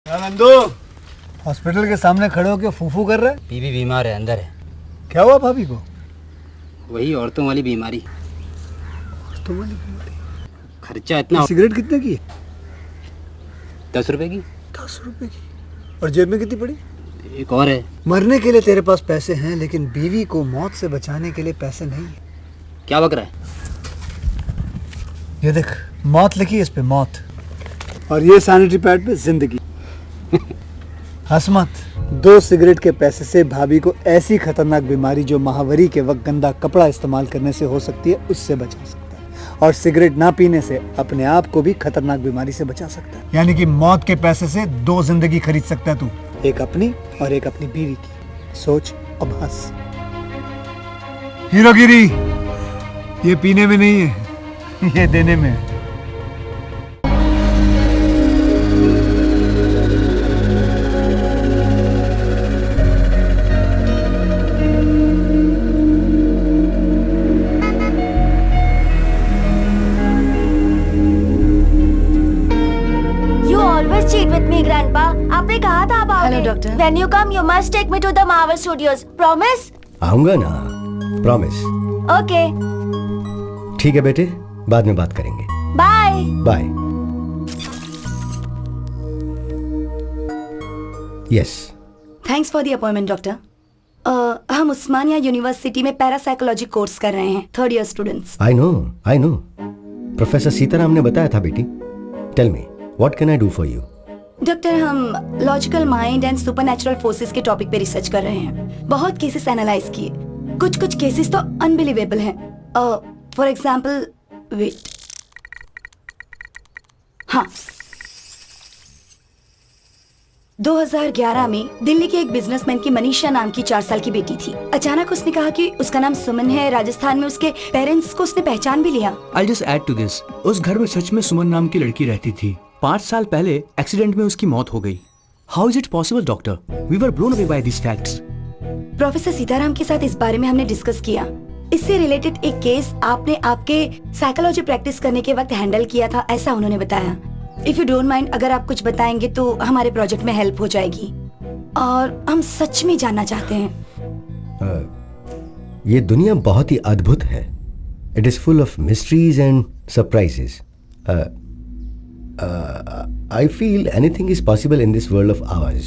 Nandu hospital के सामने खड़े होकर फूफू कर रहा है। बीवी बीमार है, अंदर है। क्या हुआ भाभी को? वही औरतों वाली बीमारी। औरतों वाली बीमारी? खर्चा इतना। सिगरेट कितने की? 10 रुपए की। 10 रुपए की? और जेब में कितनी पड़ी? एक और है। मरने के लिए तेरे पास पैसे हैं, लेकिन बीवी को मौत से बचाने के लिए पैसे नहीं है। क्या बक रहा है? ये देख, मौत लिखी है इस पे, मौत। और ये सैनिटरी पैड पे जिंदगी। हंस मत। 2 सिगरेट के पैसे से भाभी को ऐसी खतरनाक बीमारी जो महावरी के वक्त गंदा कपड़ा इस्तेमाल करने से हो सकती है, उससे बचा सकता है। और सिगरेट ना पीने से अपने आप को भी खतरनाक बीमारी से बचा सकता है। यानी कि मौत के पैसे से 2 जिंदगी खरीद सकता है तू, एक अपनी और एक अपनी बीवी की। सोच अब हंस। हीरोगिरी ये पीने में नहीं है, ये देने में है। Cheat with me, Grandpa. आपने कहा था आप आओगे. Hello, doctor. When you come, you must take me to the Marvel Studios. Promise? आऊंगा ना, प्रॉमिस। Okay. ठीक है बेटे, बाद में बात करेंगे। Bye. Bye. Yes. Thanks for the appointment doctor. हम उस्मानिया यूनिवर्सिटी में पैरासाइकोलॉजी कोर्स कर रहे हैं, 3rd year students. I know. Professor Sitaram ने बताया था बेटी। Tell me, what can I do for you? Doctor, हम logical mind and supernatural forces के टॉपिक पे रिसर्च कर रहे हैं। बहुत केसेस एनालाइज किए, कुछ केसेस तो अनबिलीवेबल हैं। फॉर एग्जांपल, वेट, हाँ, 2011 में दिल्ली के एक बिजनेसमैन की मनीषा नाम की 4 साल की बेटी थी। अचानक उसने कहा कि उसका नाम सुमन है। राजस्थान में उसके पेरेंट्स को उसने पहचान भी लिया। I'll just add to this. उस घर में सच में सुमन नाम की लड़की रहती थी। 5 साल पहले एक्सीडेंट में उसकी मौत हो गई। How is it possible, doctor? We were blown away by these facts. Professor Sitaram के साथ इस बारे में हमने डिस्कस किया। इससे रिलेटेड एक केस आपने आपके साइकोलॉजी प्रैक्टिस करने के वक्त हैंडल किया था, ऐसा उन्होंने बताया। इफ यू डोंट माइंड, अगर आप कुछ बताएंगे तो हमारे प्रोजेक्ट में हेल्प हो जाएगी। और हम सच में जानना चाहते हैं। ये दुनिया बहुत ही अद्भुत है। It is full of mysteries and surprises. I feel anything is possible in this world of ours.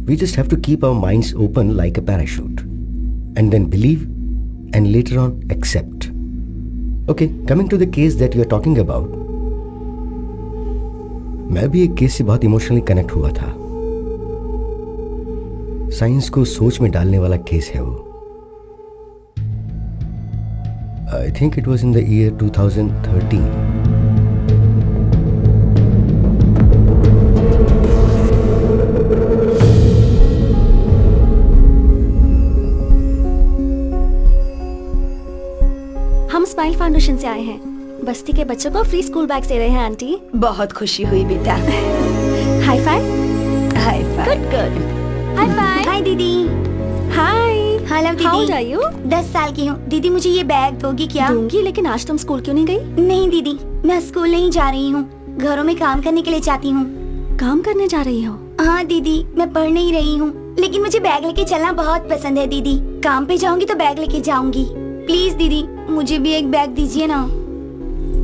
We just have to keep our minds open like a parachute, and then believe, and later on accept. Okay, coming to the case that you are talking about. मैं भी एक case से बहुत emotionally connect हुआ था। Science को सोच में डालने वाला केस है वो। I think it was in the year 2013. हम स्माइल फाउंडेशन से आए हैं। बस्ती के बच्चों को फ्री स्कूल बैग दे रहे हैं आंटी। बहुत खुशी हुई बेटा। High five. High five. Good. High five. Hi दीदी। हाय। हेलो दीदी। How are you? 10 साल की हूँ। दीदी मुझे ये बैग दोगी क्या? दूंगी, लेकिन आज तुम स्कूल क्यों नहीं गई? नहीं दीदी, मैं स्कूल नहीं जा रही हूँ, घरों में काम करने के लिए जाती हूँ। काम करने जा रही हो? हाँ दीदी, मैं पढ़ नहीं रही हूँ, लेकिन मुझे बैग लेके चलना बहुत पसंद है दीदी। काम पे जाऊंगी तो बैग लेके जाऊंगी। प्लीज दीदी, मुझे भी एक बैग दीजिए ना।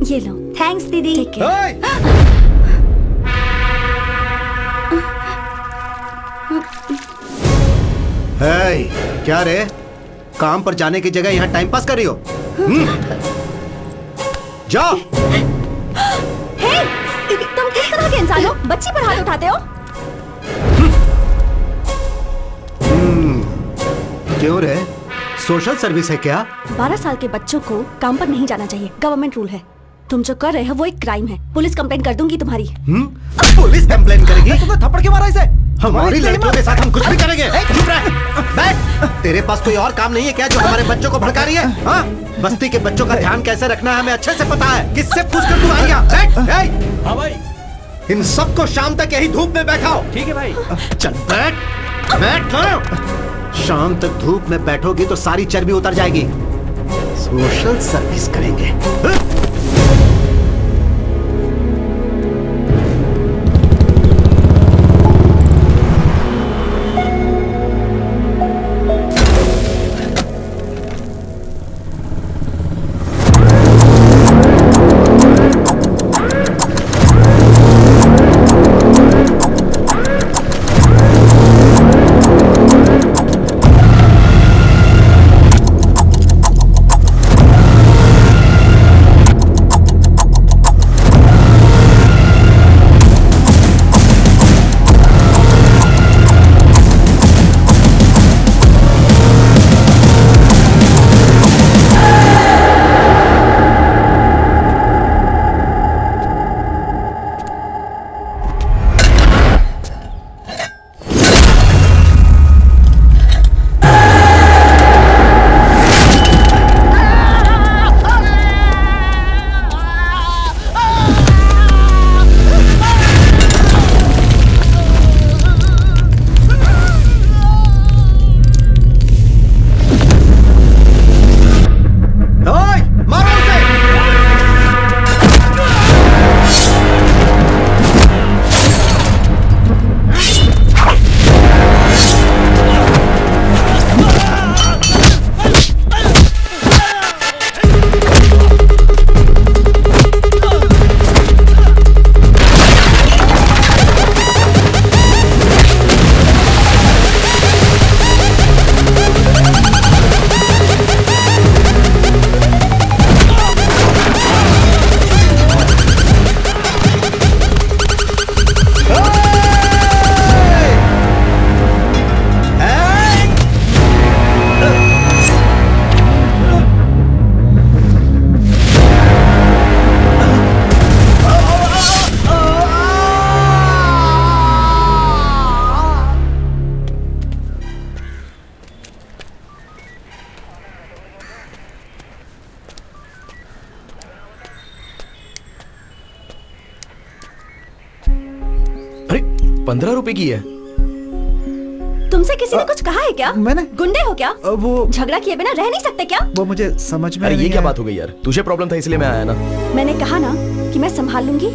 ये लो। थैंक्स दीदी। Take care. क्या रे, काम पर जाने की जगह यहाँ टाइम पास कर रही हो? जाओ। हे, तुम किस तरह के इंसान हो? बच्ची पर हाथ उठाते हो? क्यों रे, सोशल सर्विस है क्या? 12 साल के बच्चों को काम पर नहीं जाना चाहिए, गवर्नमेंट रूल है। तुम जो कर रहे हो वो एक क्राइम है। पुलिस कंप्लेंट कर दूंगी तुम्हारी। पुलिस कंप्लेंट करेगी? तुमने थप्पड़ क्यों मारा इसे? हमारी लड़कियों के साथ हम कुछ भी करेंगे। चुप रह, बैठ। तेरे पास कोई और काम नहीं है क्या जो हमारे बच्चों को भड़का रही है? हाँ, बस्ती के बच्चों का ध्यान कैसे रखना है हमें अच्छे से पता है। किससे पूछकर तू आई यहाँ? बैठ। हाँ भाई। इन सबको शाम तक यही धूप में बैठाओ। ठीक है भाई। चल बैठ, बैठ। शाम तक धूप में बैठोगी तो सारी चर्बी उतर जाएगी। सोशल सर्विस करेंगे। ₹15 की है। तुमसे किसी ने कुछ कहा है क्या? मैंने गुंडे हो क्या? वो झगड़ा किए बिना रह नहीं सकते क्या? वो मुझे समझ में अरे ये नहीं क्या आया। बात हो गई यार, तुझे प्रॉब्लम था इसलिए मैं आया ना। मैंने कहा ना कि मैं संभाल लूंगी।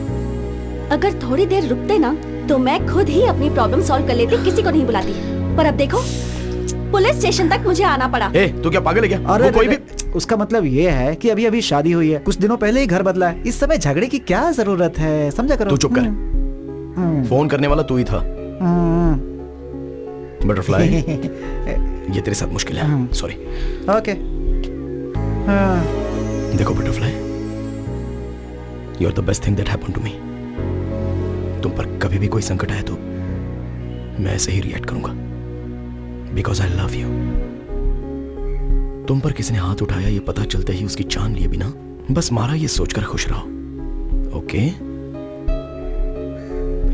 अगर थोड़ी देर रुकते ना तो मैं खुद ही अपनी प्रॉब्लम सॉल्व कर लेती, किसी को नहीं बुलाती। पर अब देखो, पुलिस स्टेशन तक मुझे आना पड़ा। ए, तू क्या पागल है क्या? अरे वो कोई भी उसका मतलब ये है कि अभी अभी शादी हुई है, कुछ दिनों पहले ही घर बदला है, इस समय झगड़े की क्या जरूरत है, समझा करो। तू चुप कर। फोन करने वाला तू ही था। बटरफ्लाई, ये तेरे साथ मुश्किल है, सॉरी। ओके। देखो butterfly, you are the best thing that happened to me. तुम पर कभी भी कोई संकट आए तो मैं ऐसे ही रिएक्ट करूंगा, बिकॉज आई लव यू। तुम पर किसी ने हाथ उठाया ये पता चलते ही उसकी जान लिए बिना बस मारा, ये सोचकर खुश रहो, ओके?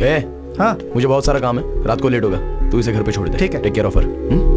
ए, हाँ, मुझे बहुत सारा काम है, रात को लेट होगा, तू इसे घर पे छोड़ दे। ठीक है। Take care of her.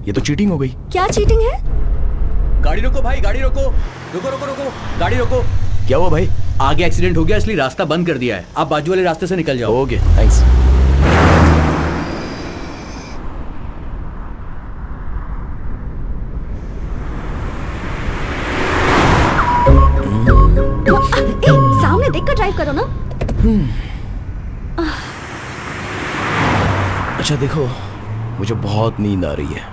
ये तो चीटिंग हो गई। क्या चीटिंग है? गाड़ी रोको भाई, गाड़ी रोको, रुको रुको रुको, गाड़ी रोको। क्या हुआ भाई? आगे एक्सीडेंट हो गया इसलिए रास्ता बंद कर दिया है, आप बाजू वाले रास्ते से निकल जाओ। Okay, thanks. सामने देखकर ड्राइव करो ना। अच्छा देखो, मुझे बहुत नींद आ रही है।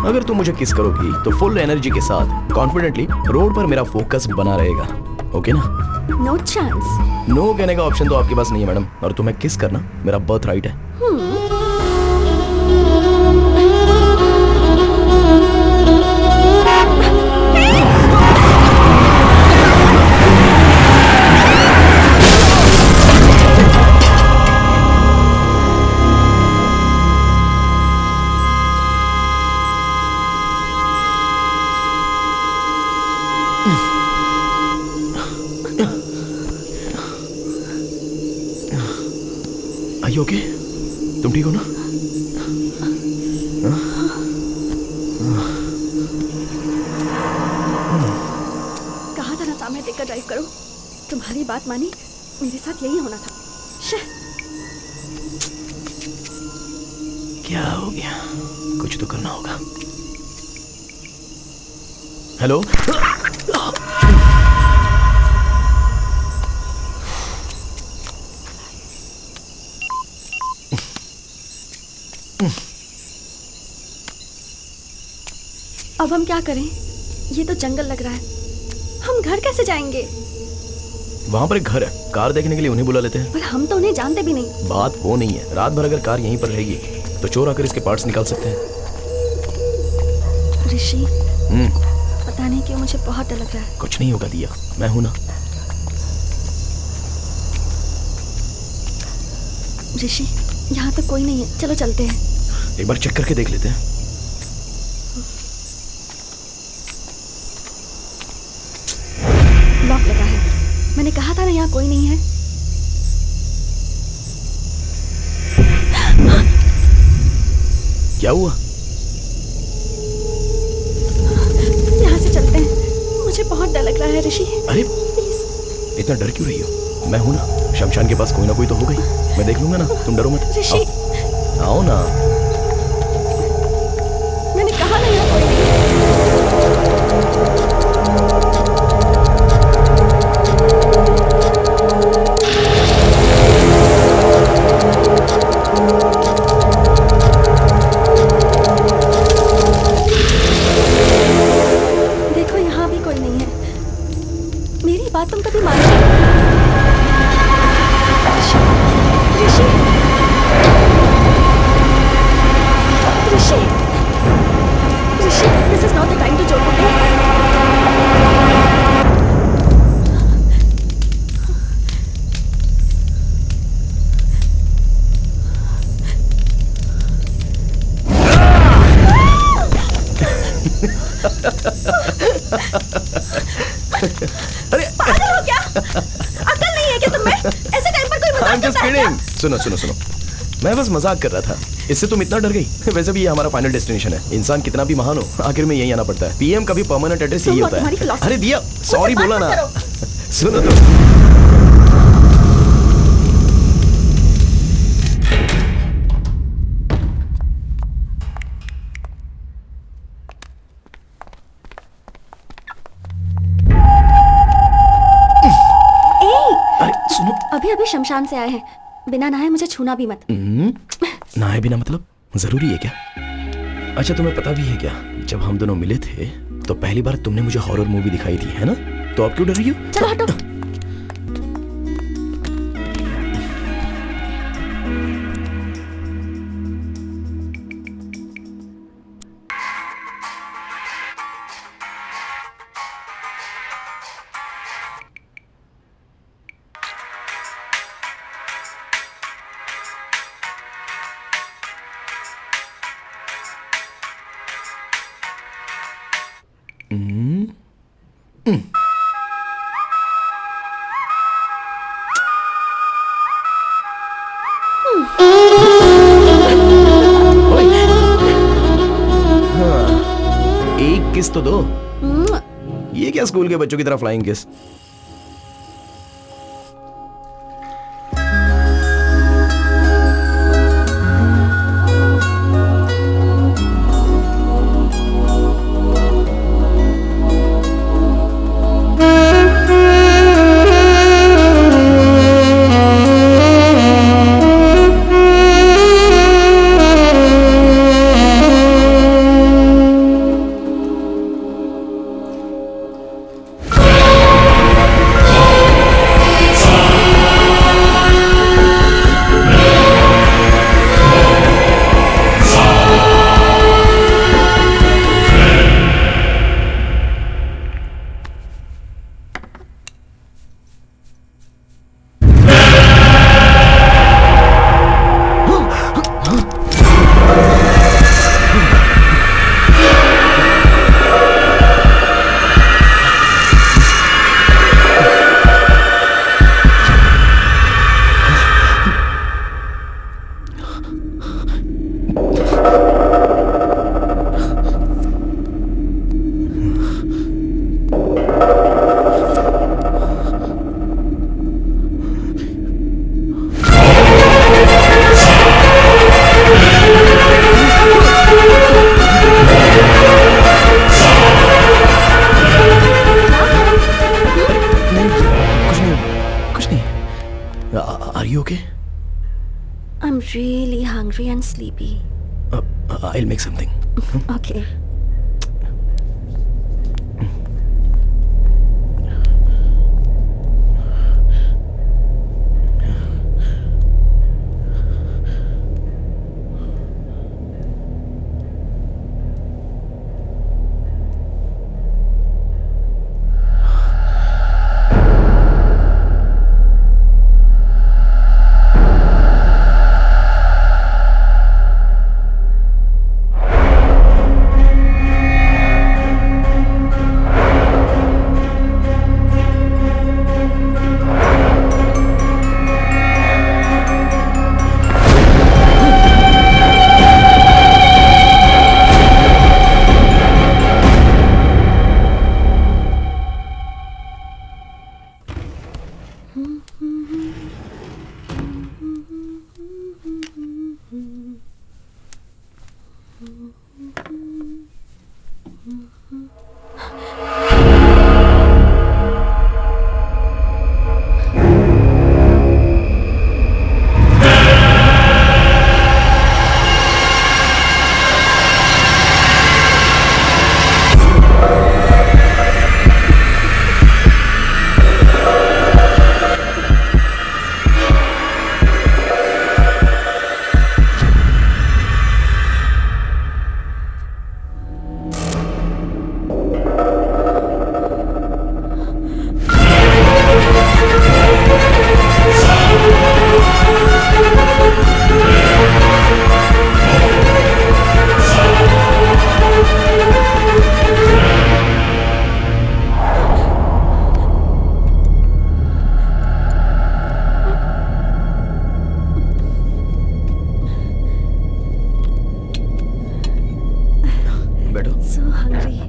अगर तुम मुझे किस करोगी तो फुल एनर्जी के साथ कॉन्फिडेंटली रोड पर मेरा फोकस बना रहेगा, ओके ना? No chance. नो कहने का ऑप्शन तो आपके पास नहीं है मैडम, और तुम्हें किस करना मेरा बर्थ राइट है। ओके? तुम ठीक हो ना? कहा था ना सामने देखकर ड्राइव करो। तुम्हारी बात मानी, मेरे साथ यही होना था। क्या हो गया? कुछ तो करना होगा। हेलो? अब हम क्या करें? ये तो जंगल लग रहा है। हम घर कैसे जाएंगे? वहां पर एक घर है, कार देखने के लिए उन्हें बुला लेते हैं। पर हम तो उन्हें जानते भी नहीं। बात वो नहीं है, रात भर अगर कार यहीं पर रहेगी तो चोर आकर इसके पार्ट्स निकाल सकते हैं। ऋषि, पता नहीं क्यों मुझे बहुत डर लग रहा है। कुछ नहीं होगा दिया, मैं हूं ना। ऋषि, यहाँ तो कोई नहीं है, चलो चलते हैं। एक बार चेक करके देख लेते हैं। लॉक लगा है। मैंने कहा था ना यहाँ कोई नहीं है। क्या हुआ? यहाँ से चलते हैं, मुझे बहुत डर लग रहा है ऋषि। अरे प्लीज। इतना डर क्यों रही हो? मैं हूं ना, शमशान के पास कोई ना कोई तो होगा ही। मैं देख लूंगा ना, तुम डरो मत। ऋषि, आओ ना। मैंने कहा ना यहाँ कोई नहीं है। देखो यहाँ भी कोई नहीं है। मेरी बात तुम कभी मानो? ऋषि, ऋषि, ऋषि, ऋषि, this is not the time to joke, okay? अरे पागल हो क्या? अकल नहीं है क्या तुम्हें? ऐसे टाइम पर कोई मजाक I'm just करता है क्या? kidding. सुनो सुनो सुनो, मैं बस मजाक कर रहा था। इससे तुम इतना डर गई? वैसे भी ये हमारा फाइनल डेस्टिनेशन है। इंसान कितना भी महान हो, आखिर में यही आना पड़ता है। पीएम का भी परमानेंट एड्रेस यही तुम और होता तुम्हारी है। philosophy। अरे दिया, सॉरी बात बोला मत ना। करो। सुनो तो। अरे सुनो, अभी अभी शमशान से आए हैं, बिना नहाए मुझे छूना भी मत। नहाए बिना मतलब जरूरी है क्या? अच्छा तुम्हें पता भी है क्या, जब हम दोनों मिले थे तो पहली बार तुमने मुझे हॉरर मूवी दिखाई थी, है ना? तो अब क्यों डर रही हो? चलो हटो। एक किस तो दो। ये क्या स्कूल के बच्चों की तरह flying kiss? I'll make something. Okay. So hungry.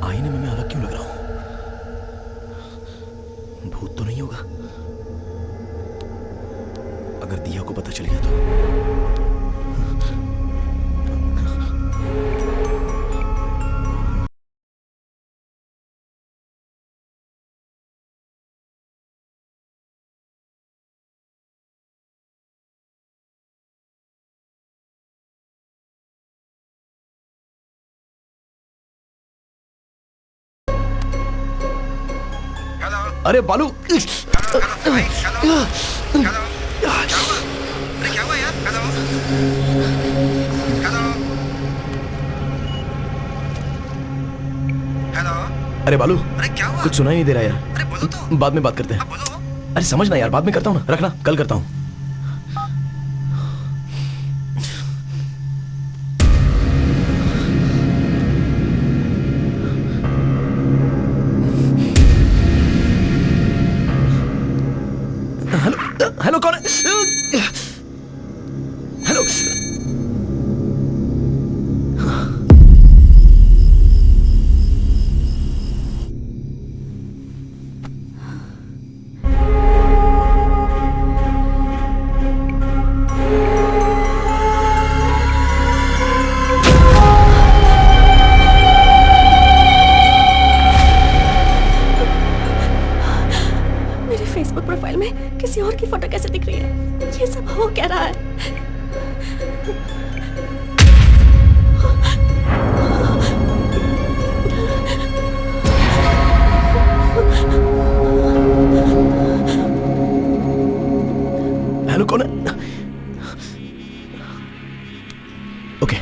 आईने में मैं अलग क्यों लग रहा हूं? भूत तो नहीं होगा? अगर दिया को पता चल गया तो अरे बालू अरे क्या हुआ यार? हेलो अरे बालू अरे क्या हुआ? कुछ सुनाई नहीं दे रहा यार। अरे बोलो तो। बाद में बात करते हैं। बोलो। अरे समझना यार, बाद में करता हूँ ना, रखना, कल करता हूँ। हेलो हेलो, कौन है? हेलो मेरे फेसबुक प्रोफाइल में किसी और की फोटो कैसे दिख रही है? ये सब हो क्या रहा है? हेलो, कौन है? ओके,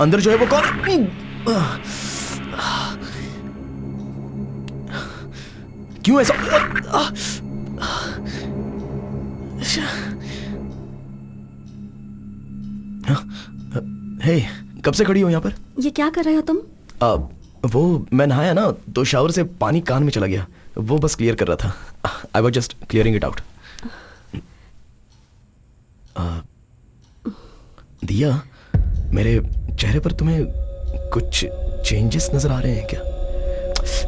अंदर जो है वो कौन है? क्यों ऐसा? हे, कब से खड़ी हो यहाँ पर? ये क्या कर रहे हो तुम? वो मैं नहाया ना तो शावर से पानी कान में चला गया, वो बस क्लियर कर रहा था। I was just clearing it out. दिया, मेरे चेहरे पर तुम्हें कुछ चेंजेस नजर आ रहे हैं क्या?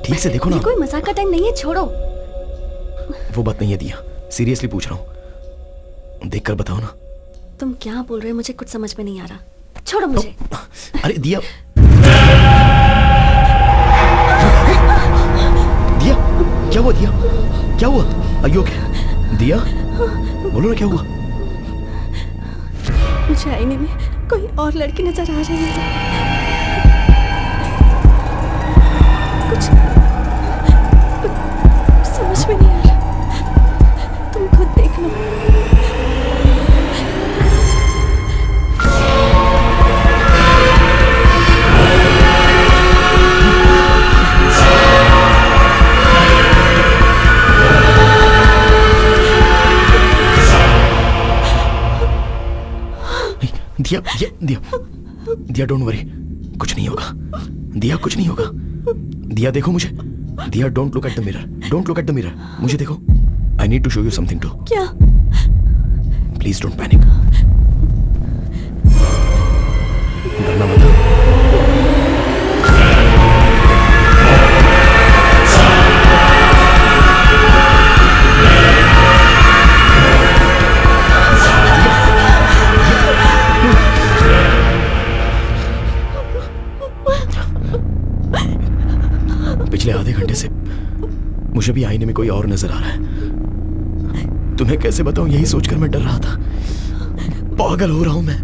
ठीक से देखो ना। ये कोई मजाक का टाइम नहीं है, छोड़ो। वो बात नहीं है दिया, सीरियसली पूछ रहा हूँ, देखकर बताओ ना। तुम क्या बोल रहे हो, मुझे कुछ समझ में नहीं आ रहा। छोड़ो मुझे। अरे दिया, दिया क्या हुआ? दिया क्या हुआ? Are you okay? दिया बोलो ना क्या हुआ? मुझे आईने में कोई और लड़की नजर आ रही है। कुछ समझ में नहीं आ रहा, तुम खुद देख लो। दिया दिया दिया दिया, डोंट वरी, कुछ नहीं होगा। दिया कुछ नहीं होगा। दिया देखो मुझे। Diya don't look at the mirror, don't look at the mirror, मुझे देखो। I need to show you something too. क्या? प्लीज डोंट पैनिक, डरना मत। पिछले आधे घंटे से मुझे भी आईने में कोई और नजर आ रहा है। तुम्हें कैसे बताऊं, यही सोचकर मैं डर रहा था। पागल हो रहा हूं मैं।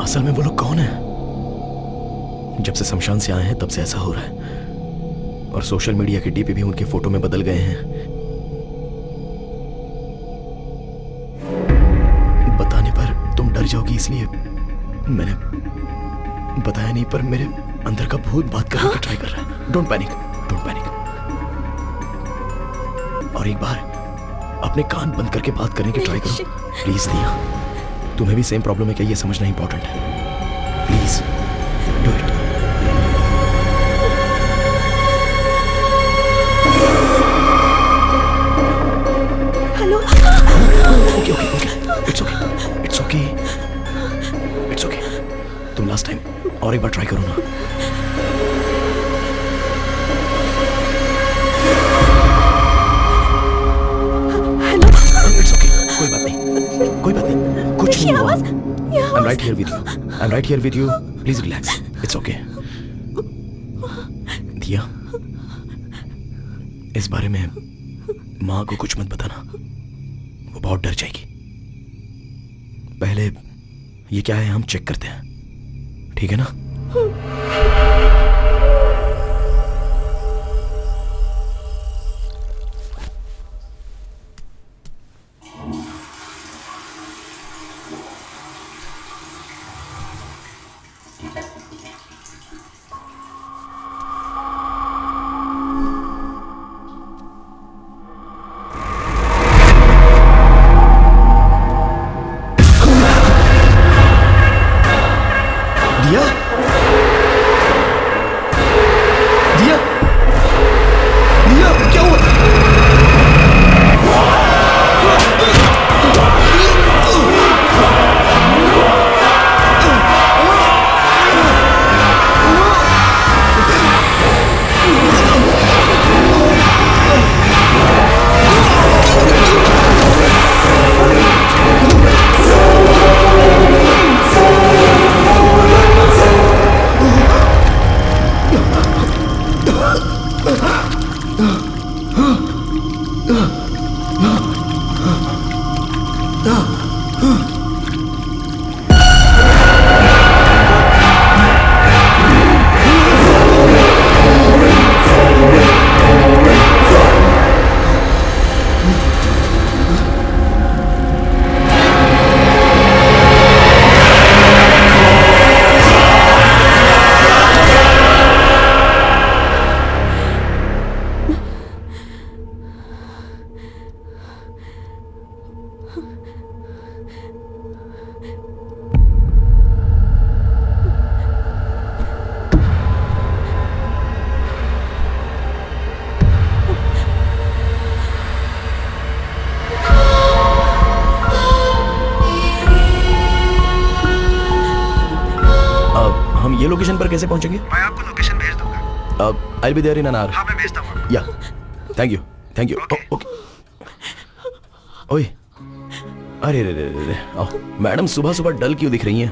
असल में वो लोग कौन है? जब से शमशान से आए हैं तब से ऐसा हो रहा है, और सोशल मीडिया के डीपी भी उनके फोटो में बदल गए हैं। बताने पर तुम डर जाओगी इसलिए मैंने बताया नहीं, पर मेरे अंदर का भूत बात करने का ट्राई कर रहा है। Don't panic, don't panic. और एक बार अपने कान बंद करके बात करने की ट्राई करो प्लीज। दिया, तुम्हें भी सेम प्रॉब्लम है क्या, ये समझना इंपॉर्टेंट है। Please do it. Hello. Okay okay okay, it's okay, it's okay, it's okay. तुम लास्ट टाइम और एक बार ट्राई करो ना। इट्स ओके, कोई बात नहीं, कोई बात नहीं, कुछ नहीं हुआ। I'm right here with you. I'm right here with you. Please relax. It's okay. दिया, इस बारे में माँ को कुछ मत बताना, वो बहुत डर जाएगी। पहले ये क्या है हम चेक करते हैं, ठीक है ना? हम ये लोकेशन पर कैसे पहुंचेंगे? मैं आपको लोकेशन भेज दूंगा। I'll be there in an hour. हाँ, मैं भेजता हूँ। Yeah. Thank you. Thank you. Okay. ओए, अरे रे रे रे रे, आओ। मैडम सुबह सुबह डल क्यों दिख रही हैं?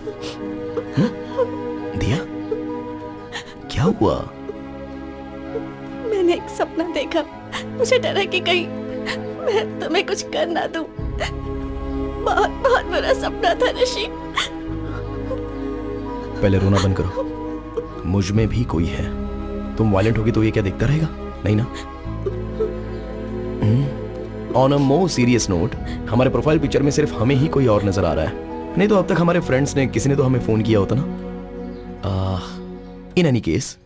दिया, क्या हुआ? मैंने एक सपना देखा। मुझे डर है कि कहीं मैं तुम्हें कुछ कर ना दूं। बहुत बहुत बुरा सपना था ऋषि। पहले रोना बंद करो। मुझ में भी कोई है। तुम वायलेंट होगी तो ये क्या देखता रहेगा? नहीं ना? On a more serious note, हमारे प्रोफाइल पिक्चर में सिर्फ हमें ही कोई और नजर आ रहा है। नहीं तो अब तक हमारे फ्रेंड्स ने किसी ने तो हमें फोन किया होता ना। इन एनी केस,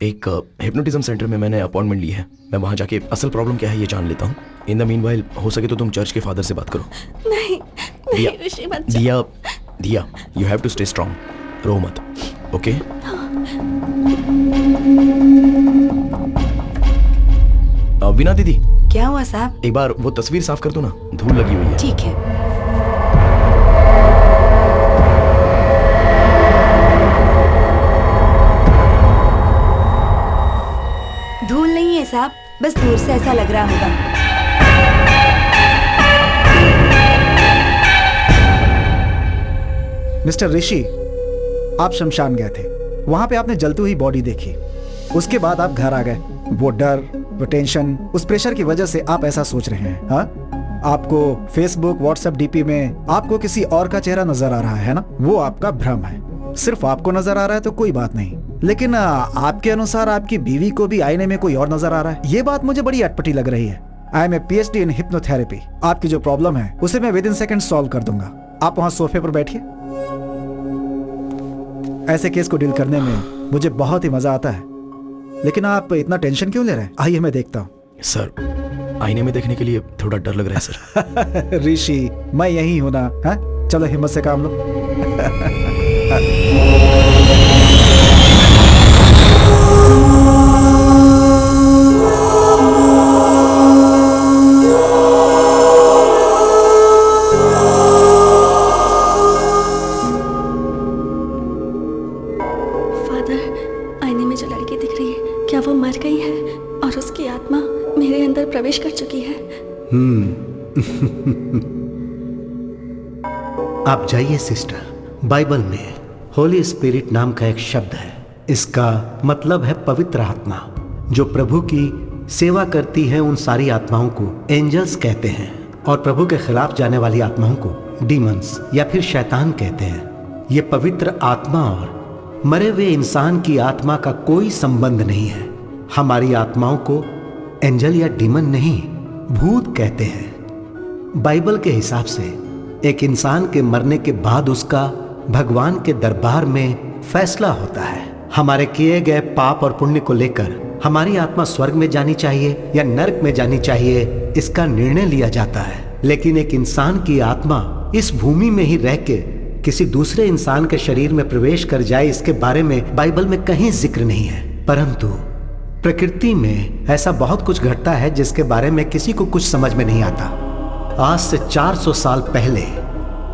एक हिप्नोटिज्म सेंटर में मैंने अपॉइंटमेंट ली है। मैं वहां जाके असल प्रॉब्लम क्या है ये जान लेता हूँ। इन द मीनवाइल हो सके तो तुम चर्च के फादर से बात करो। नहीं नहीं ऋषि मत जा। Diya, Diya, you have to stay strong. रो मत, ओके? वीना दीदी, क्या हुआ साहब? एक बार वो तस्वीर साफ कर दो ना, धूल लगी हुई है। ठीक है। धूल नहीं है साहब, बस दूर से ऐसा लग रहा होगा। मिस्टर ऋषि, आप शमशान गए थे। वहां पे आपने जलती हुई बॉडी देखी। उसके बाद आप घर आ गए। वो डर, वो टेंशन, उस प्रेशर की वजह से आप ऐसा सोच रहे हैं। हाँ, आपको फेसबुक, व्हाट्सएप डीपी में आपको किसी और का चेहरा नजर आ रहा है ना? वो आपका भ्रम है। सिर्फ आपको नजर आ रहा है तो कोई बात नहीं, लेकिन आपके अनुसार आपकी बीवी को भी आईने में कोई और नजर आ रहा है। ये बात मुझे बड़ी अटपटी लग रही है। I am a PhD in hypnotherapy. आपकी जो प्रॉब्लम है उसे मैं विदिन सेकंड सॉल्व कर दूंगा। आप वहां सोफे पर बैठिए। ऐसे केस को डील करने में मुझे बहुत ही मजा आता है, लेकिन आप इतना टेंशन क्यों ले रहे हैं? आइए मैं देखता हूँ। सर, आईने में देखने के लिए थोड़ा डर लग रहा है सर। ऋषि, मैं यही हूं ना। हाँ, चलो हिम्मत से काम लो। प्रवेश कर चुकी है। आप जाइए सिस्टर। बाइबल में होली स्पिरिट नाम का एक शब्द है। इसका मतलब है पवित्र आत्मा। जो प्रभु की सेवा करती है उन सारी आत्माओं को एंजल्स कहते हैं, और प्रभु के खिलाफ जाने वाली आत्माओं को डीमंस या फिर शैतान कहते हैं। ये पवित्र आत्मा और मरे हुए इंसान की आत्मा का कोई संबंध नहीं है। हमारी आत्माओं को एंजल या डीमन नहीं, भूत कहते हैं। बाइबल के हिसाब से एक इंसान के मरने के बाद उसका भगवान के दरबार में फैसला होता है। हमारे किए गए पाप और पुण्य को लेकर हमारी आत्मा स्वर्ग में जानी चाहिए या नरक में जानी चाहिए, इसका निर्णय लिया जाता है। लेकिन एक इंसान की आत्मा इस भूमि में ही रह के किसी दूसरे इंसान के शरीर में प्रवेश कर जाए, इसके बारे में बाइबल में कहीं जिक्र नहीं है। परंतु प्रकृति में ऐसा बहुत कुछ घटता है जिसके बारे में किसी को कुछ समझ में नहीं आता। आज से 400 साल पहले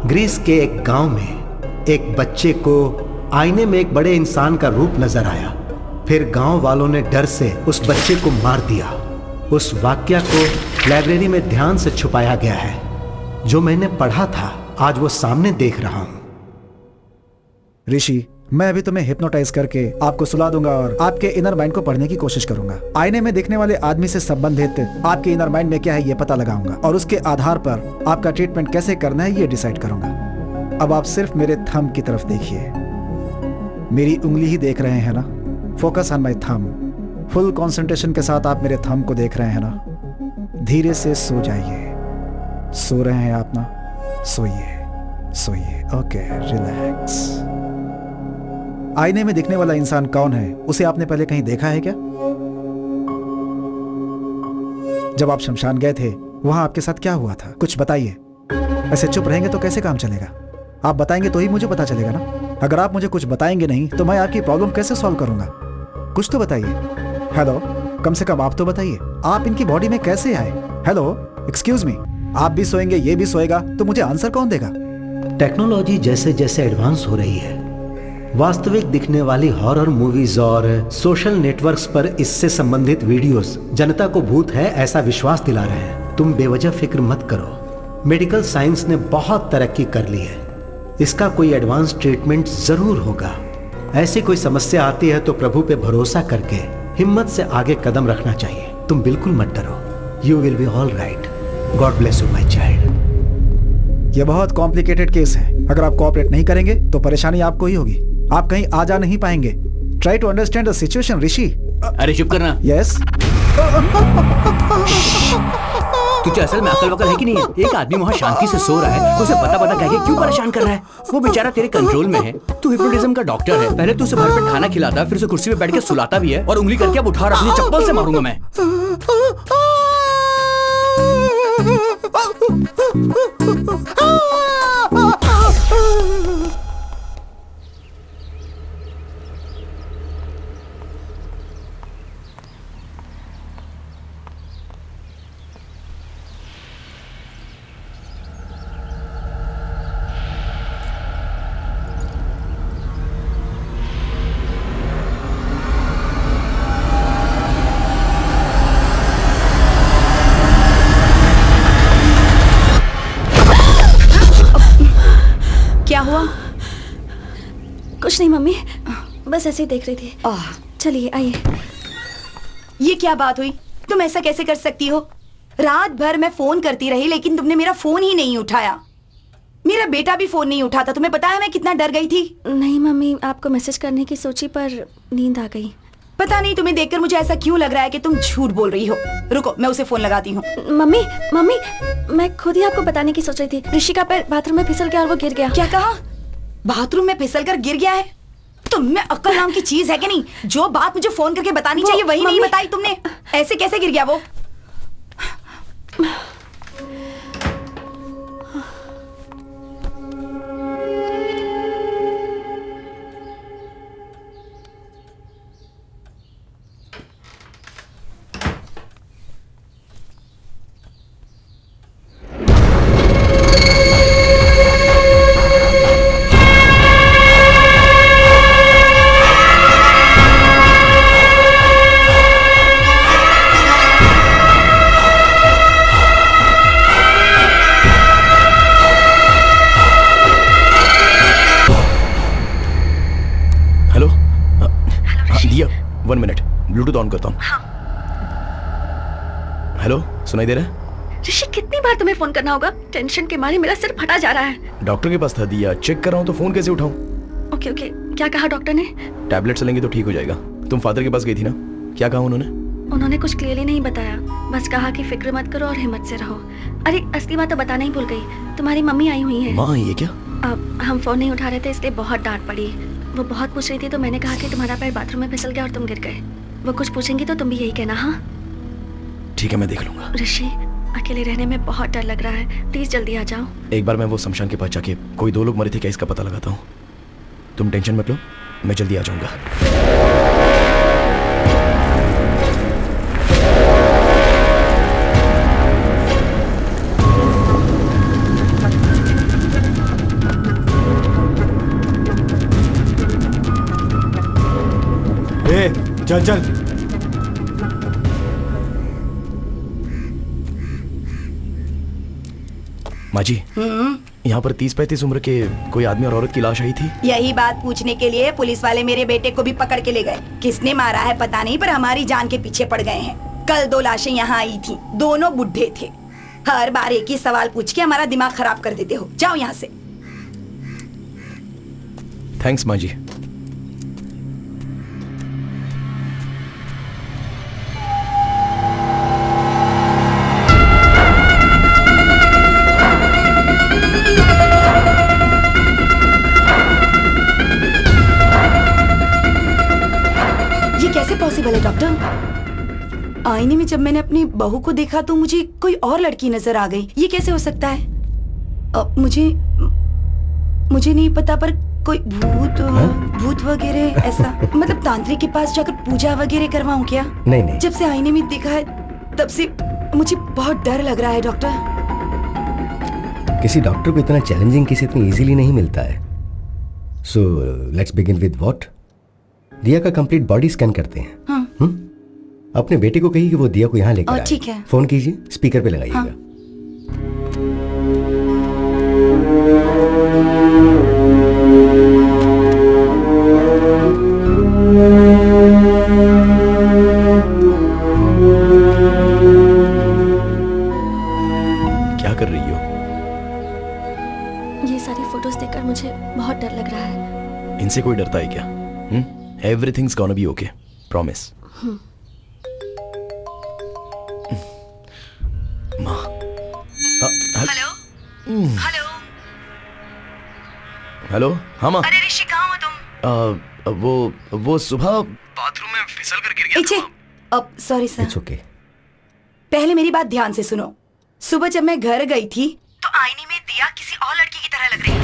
ग्रीस के एक गांव में एक बच्चे को आईने में एक बड़े इंसान का रूप नजर आया। फिर गांव वालों ने डर से उस बच्चे को मार दिया। उस वाक्या को लाइब्रेरी में ध्यान से छुपाया गया है। जो मैंने पढ़ा था आज वो सामने देख रहा हूं। ऋषि, मैं अभी तुम्हें हिप्नोटाइज करके आपको सुला दूंगा और आपके इनर माइंड को पढ़ने की कोशिश करूंगा। आईने में देखने वाले आदमी से संबंधित आपके इनर माइंड में क्या है ये पता लगाऊंगा, और उसके आधार पर आपका ट्रीटमेंट कैसे करना है ये डिसाइड करूंगा। अब आप सिर्फ मेरे थंब की तरफ देखिए। मेरी उंगली ही देख रहे हैं ना? Focus on my thumb. Full concentration के साथ आप मेरे थंब को देख रहे हैं ना? धीरे से सो जाइए। सो रहे हैं आप ना? सोइए सोइए। Okay, relax. आईने में दिखने वाला इंसान कौन है, उसे आपने पहले कहीं देखा है क्या? जब आप शमशान गए थे वहां आपके साथ क्या हुआ था, कुछ बताइए। ऐसे चुप रहेंगे तो कैसे काम चलेगा? आप बताएंगे तो ही मुझे पता चलेगा ना। अगर आप मुझे कुछ बताएंगे नहीं तो मैं आपकी प्रॉब्लम कैसे सॉल्व करूंगा? कुछ तो बताइए। हेलो, कम से कम आप तो बताइए, आप इनकी बॉडी में कैसे आए? हेलो, एक्सक्यूज मी, आप भी सोएंगे, ये भी सोएगा, तो मुझे आंसर कौन देगा? टेक्नोलॉजी जैसे जैसे एडवांस हो रही है, वास्तविक दिखने वाली हॉरर मूवीज और सोशल नेटवर्क्स पर इससे संबंधित वीडियोस जनता को भूत है ऐसा विश्वास दिला रहे हैं। तुम बेवजह फिक्र मत करो, मेडिकल साइंस ने बहुत तरक्की कर ली है, इसका कोई एडवांस ट्रीटमेंट जरूर होगा। ऐसी कोई समस्या आती है तो प्रभु पे भरोसा करके हिम्मत से आगे कदम रखना चाहिए। तुम बिल्कुल मत डरो, you will be all right. God bless you my child. यह बहुत कॉम्प्लिकेटेड केस है, अगर आप कोऑपरेट नहीं करेंगे तो परेशानी आपको ही होगी, आप कहीं आ जा नहीं पाएंगे। Try to understand the situation Rishi. अरे चुप करना। यस। तुझे असल में अकल वकल है कि नहीं है? एक आदमी वहाँ शांति से सो रहा है, उसे पता कह के क्यों परेशान कर रहा है? वो बेचारा तेरे कंट्रोल में है, तू हिप्नोटिज्म का डॉक्टर है। पहले तू उसे भरपेट खाना खिलाता, फिर उसे कुर्सी पे बैठ के सुलाता भी है, और उंगली करके अब उठा रहा, चप्पल से मारूंगा मैं। क्या हुआ? कुछ नहीं मम्मी, बस ऐसे ही देख रही थी। चलिए आइए। ये क्या बात हुई? तुम ऐसा कैसे कर सकती हो? रात भर मैं फोन करती रही लेकिन तुमने मेरा फोन ही नहीं उठाया। मेरा बेटा भी फोन नहीं उठाता। तुम्हें पता है मैं कितना डर गई थी? नहीं मम्मी, आपको मैसेज करने की सोची पर नींद आ गई। पता नहीं तुम्हें देखकर मुझे ऐसा क्यों लग रहा है कि तुम झूठ बोल रही हो। रुको, मैं उसे फोन लगाती हूँ। मम्मी मम्मी, मैं खुद ही आपको बताने की सोच रही थी। ऋषि का पैर बाथरूम में फिसल गया और वो गिर गया। क्या कहा? बाथरूम में फिसल कर गिर गया है? तुम में अक्ल नाम की चीज है कि नहीं? जो बात मुझे फोन करके बतानी चाहिए वही नहीं बताई तुमने। ऐसे कैसे गिर गया वो? ब्लूटूथ ऑन करता हूँ। हेलो, सुनाई दे रहा है? ऋषि, कितनी बार तुम्हें फोन करना होगा? टेंशन के मारे मेरा सिर फटा जा रहा है। डॉक्टर के पास था दिया, चेक कर रहा हूँ तो फोन कैसे उठाऊं? ओके ओके, क्या कहा डॉक्टर ने? टैबलेट्स लेंगे तो ठीक हो जाएगा। तुम फादर के पास गई थी ना, क्या कहा उन्होंने? उन्होंने कुछ क्लियरली नहीं बताया, बस कहा कि फिक्र मत करो और हिम्मत से रहो। अरे असली बात तो बताना ही भूल गई, तुम्हारी मम्मी आई हुई है। माँ आई है क्या? हम फोन नहीं उठा रहे थे इसलिए बहुत डांट पड़ी। वो बहुत पूछ रही थी तो मैंने कहा कि तुम्हारा पैर बाथरूम में फिसल गया और तुम गिर गए। वो कुछ पूछेंगी तो तुम भी यही कहना। हाँ ठीक है, मैं देख लूंगा। ऋषि, अकेले रहने में बहुत डर लग रहा है, प्लीज जल्दी आ जाओ। एक बार मैं वो शमशान के पास जाके कोई 2 लोग मरे थे क्या इसका पता लगाता हूँ। तुम टेंशन मत लो, मैं जल्दी आ जाऊंगा। चल चल। माँ जी, यहाँ पर 30-35 उम्र के कोई आदमी और औरत की लाश आई थी। यही बात पूछने के लिए पुलिस वाले मेरे बेटे को भी पकड़ के ले गए। किसने मारा है पता नहीं, पर हमारी जान के पीछे पड़ गए हैं। कल 2 लाशें यहाँ आई थी, दोनों बुढ़े थे। हर बार एक ही सवाल पूछ के हमारा दिमाग खराब कर देते हो। जाओ यहाँ से। थैंक्स माँ जी। पॉसिबल है डॉक्टर? आईने में जब मैंने अपनी बहू को देखा तो मुझे कोई और लड़की नजर आ गई। ये कैसे हो सकता है? मुझे नहीं पता, पर कोई भूत वगैरह ऐसा मतलब तांत्रिक के पास जाकर पूजा वगैरह करवाऊं क्या? नहीं। जब से आईने में देखा है तब से मुझे बहुत डर लग रहा है डॉक्टर। किसी डॉक्टर को इतना चैलेंजिंग केस इतनी इजीली नहीं मिलता है। So let's begin with what? दिया का कंप्लीट बॉडी स्कैन करते हैं। हाँ। अपने बेटे को कहिए कि वो दिया को यहाँ लेकर आए। ठीक है। फोन कीजिए, स्पीकर पे लगाइएगा। हाँ। क्या कर रही हो? ये सारी फोटोज देखकर मुझे बहुत डर लग रहा है। इनसे कोई डरता है क्या? Everything's gonna be okay, promise. माँ। हेलो। हेलो। हेलो। हाँ माँ। अरे ऋषि, कहाँ हो तुम? वो सुबह बाथरूम में फिसल कर गिर गया था। Sorry sir. It's okay. पहले मेरी बात ध्यान से सुनो। सुबह जब मैं घर गई थी तो आईने में दिया किसी और लड़की की तरह लग रही थी।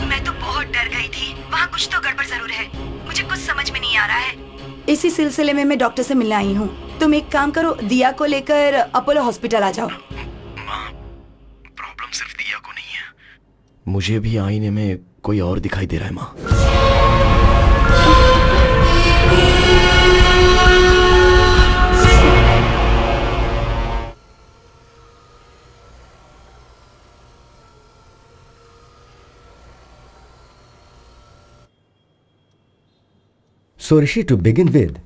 मैं तो बहुत डर गई थी। वहाँ कुछ तो गड़बड़ जरूर है, मुझे कुछ समझ में नहीं आ रहा है। इसी सिलसिले में मैं डॉक्टर से मिलने आई हूँ। तुम एक काम करो, दिया को लेकर अपोलो हॉस्पिटल आ जाओ। प्रॉब्लम सिर्फ दिया को नहीं है, मुझे भी आईने में कोई और दिखाई दे रहा है माँ। So Rishi, to begin with,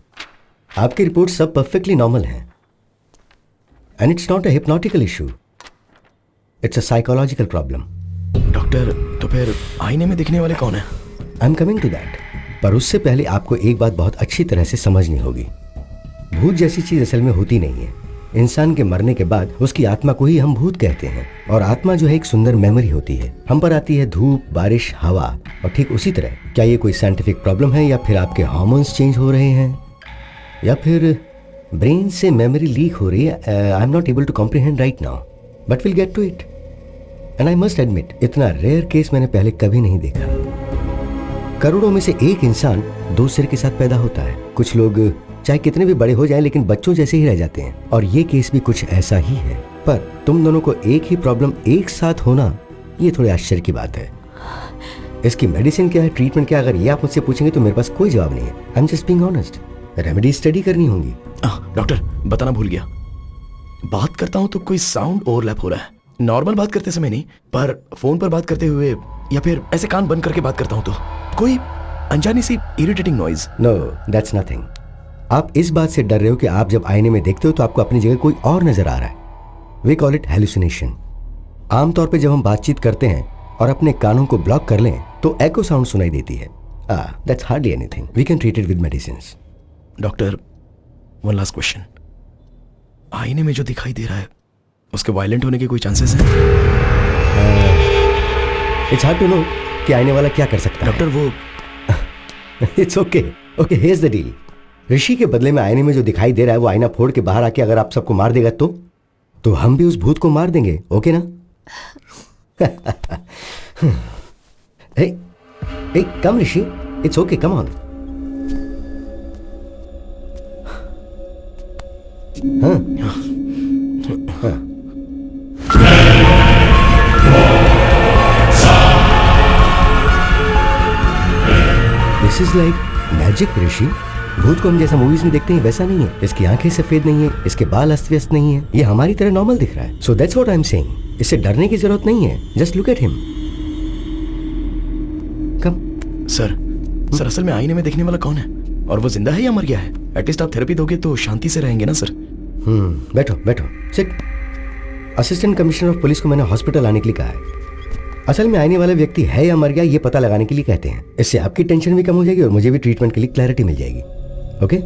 आपकी रिपोर्ट सब परफेक्टली नॉर्मल हैं and it's not a hypnotical issue, it's a psychological problem. Doctor, तो फिर आईने में दिखने वाले कौन है? I am coming to that, पर उससे पहले आपको एक बात बहुत अच्छी तरह से समझनी होगी। भूत जैसी चीज असल में होती नहीं है। इंसान के मरने के बाद उसकी आत्मा को ही हम भूत कहते हैं, और आत्मा जो है एक सुंदर मेमोरी होती है। हम पर आती है धूप, बारिश, हवा, और ठीक उसी तरह क्या ये कोई साइंटिफिक प्रॉब्लम है, या फिर आपके हार्मोन्स चेंज हो रहे हैं, या फिर ब्रेन से मेमोरी लीक हो रही है? I am not able to comprehend right now, but will get to it. And I must admit, इतना रेयर केस मैंने पहले कभी नहीं देखा। करोड़ों में से एक इंसान दो सिर के साथ पैदा होता है। कुछ लोग चाहे कितने भी बड़े हो जाएं लेकिन बच्चों जैसे ही रह जाते हैं, और ये केस भी कुछ ऐसा ही है। पर तुम दोनों को एक ही प्रॉब्लम एक साथ होना, ये थोड़े आश्चर्य की बात है। इसकी मेडिसिन क्या है, ट्रीटमेंट क्या है, अगर ये आप मुझसे पूछेंगे तो मेरे पास कोई जवाब नहीं है। I am just being honest. Remedy study करनी होंगी। डॉक्टर, बताना भूल गया, बात करता हूँ तो कोई साउंड ओवरलैप हो रहा है। नॉर्मल बात करते समय नहीं, पर फोन पर बात करते हुए या फिर ऐसे कान बंद करके बात करता हूँ तो कोई अनजानी सी irritating noise. No, that's nothing. आप इस बात से डर रहे हो कि आप जब आईने में देखते हो तो आपको अपनी जगह कोई और नजर आ रहा है। We call it hallucination. आमतौर पे जब हम बातचीत करते हैं और अपने कानों को ब्लॉक कर लें तो एको साउंड सुनाई देती है। That's hardly anything, we can treat it with medicines. Doctor, one last question, आईने में जो दिखाई दे रहा है उसके वायलेंट होने के कोई चांसेस हैं? इट्स हार्ड टू नो कि आईने वाला क्या कर सकता है। डॉक्टर, वो it's okay, okay, here's the deal. Rishi के बदले में आईने में जो दिखाई दे रहा है वो आईना फोड़ के बाहर आके अगर आप सबको मार देगा तो हम भी उस भूत को मार देंगे, ओके ना? hey, come Rishi, it's okay, come on. हाँ. This is like magic, ऋषि। भूत को हम जैसा मूवीज में देखते हैं वैसा नहीं है। इसकी आंखें सफेद नहीं है, इसके बाल अस्त व्यस्त नहीं है, ये हमारी तरह नॉर्मल दिख रहा है। So that's what I am saying. इससे डरने की जरूरत नहीं है, just look at him. Come. Sir, असल में आईने में देखने वाला कौन है, और वो जिंदा है या मर गया है? एटलीस्ट आप थेरेपी दोगे तो शांति से रहेंगे ना सर। बैठो बैठो, sit. Assistant commissioner of police को मैंने हॉस्पिटल आने के लिए कहा है। असल में आने वाला व्यक्ति है या मर गया ये पता लगाने के लिए कहते हैं। इससे आपकी टेंशन भी कम हो जाएगी और मुझे भी ट्रीटमेंट के लिए क्लैरिटी मिल जाएगी। ओके?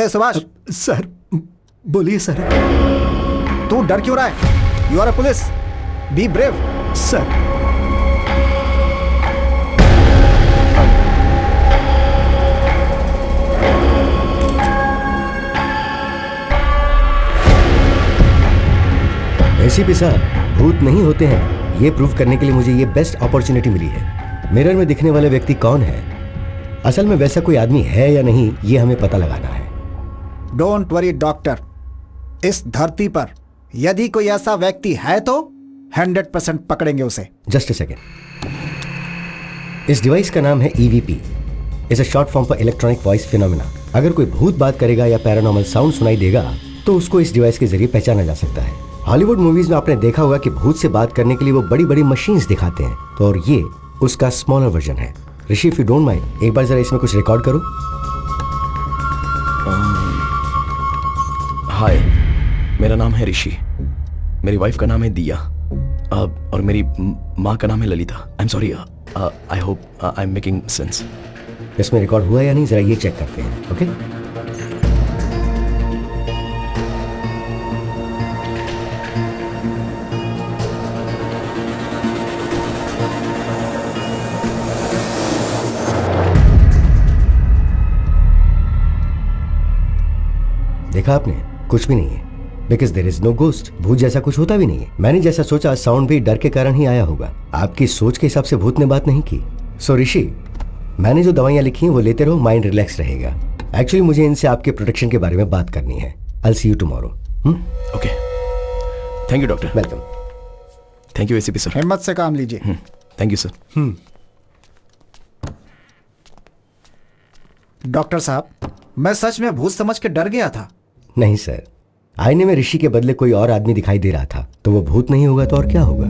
सुभाष। सर, बोलिए सर। तू डर क्यों रहा है? You are a police, be brave. Sir ACP साहब, भूत नहीं होते हैं, ये प्रूव करने के लिए मुझे ये बेस्ट अपॉर्चुनिटी मिली है। मिरर में दिखने वाले व्यक्ति कौन है, असल में वैसा कोई आदमी है या नहीं, ये हमें पता लगाना है। डोंट वरी डॉक्टर, इस धरती पर यदि कोई ऐसा व्यक्ति है तो 100% पकड़ेंगे उसे। जस्ट अ सेकेंड, इस डिवाइस का नाम है EVP, is a short form for electronic voice phenomena. अगर कोई भूत बात करेगा या पैरानॉर्मल साउंड सुनाई देगा तो उसको इस डिवाइस के जरिए पहचाना जा सकता है। हॉलीवुड मूवीज में आपने देखा होगा कि भूत से बात करने के लिए वो बड़ी बड़ी मशीन्स दिखाते हैं, तो और ये उसका स्मॉलर वर्जन है। ऋषि, इफ यू डोंट माइंड, एक बार जरा इसमें कुछ रिकॉर्ड करो। हाय, मेरा नाम है ऋषि, मेरी वाइफ का नाम है दिया, और मेरी माँ का नाम है Lalita. I am sorry, I hope I am making sense. इसमें रिकॉर्ड हुआ या नहीं, जरा ये चेक करते हैं। ओके, देखा आपने, कुछ भी नहीं है, because there is no ghost. भूत जैसा कुछ होता भी नहीं है। मैंने जैसा सोचा, साउंड भी डर के कारण ही आया होगा। आपकी सोच के हिसाब से भूत ने बात नहीं की। सो ऋषि, मैंने जो दवाइयां लिखी हैं वो लेते रहो, माइंड रिलैक्स रहेगा। एक्चुअली मुझे इनसे आपके प्रोटेक्शन के बारे में बात करनी है। I will see you tomorrow. Okay, thank you doctor. Welcome. Thank you ACP sir. हिम्मत से काम लीजिए। Thank you sir. डॉक्टर साहब, मैं सच में भूत समझ के डर गया था। नहीं सर, आईने में ऋषि के बदले कोई और आदमी दिखाई दे रहा था, तो वो भूत नहीं होगा तो और क्या होगा?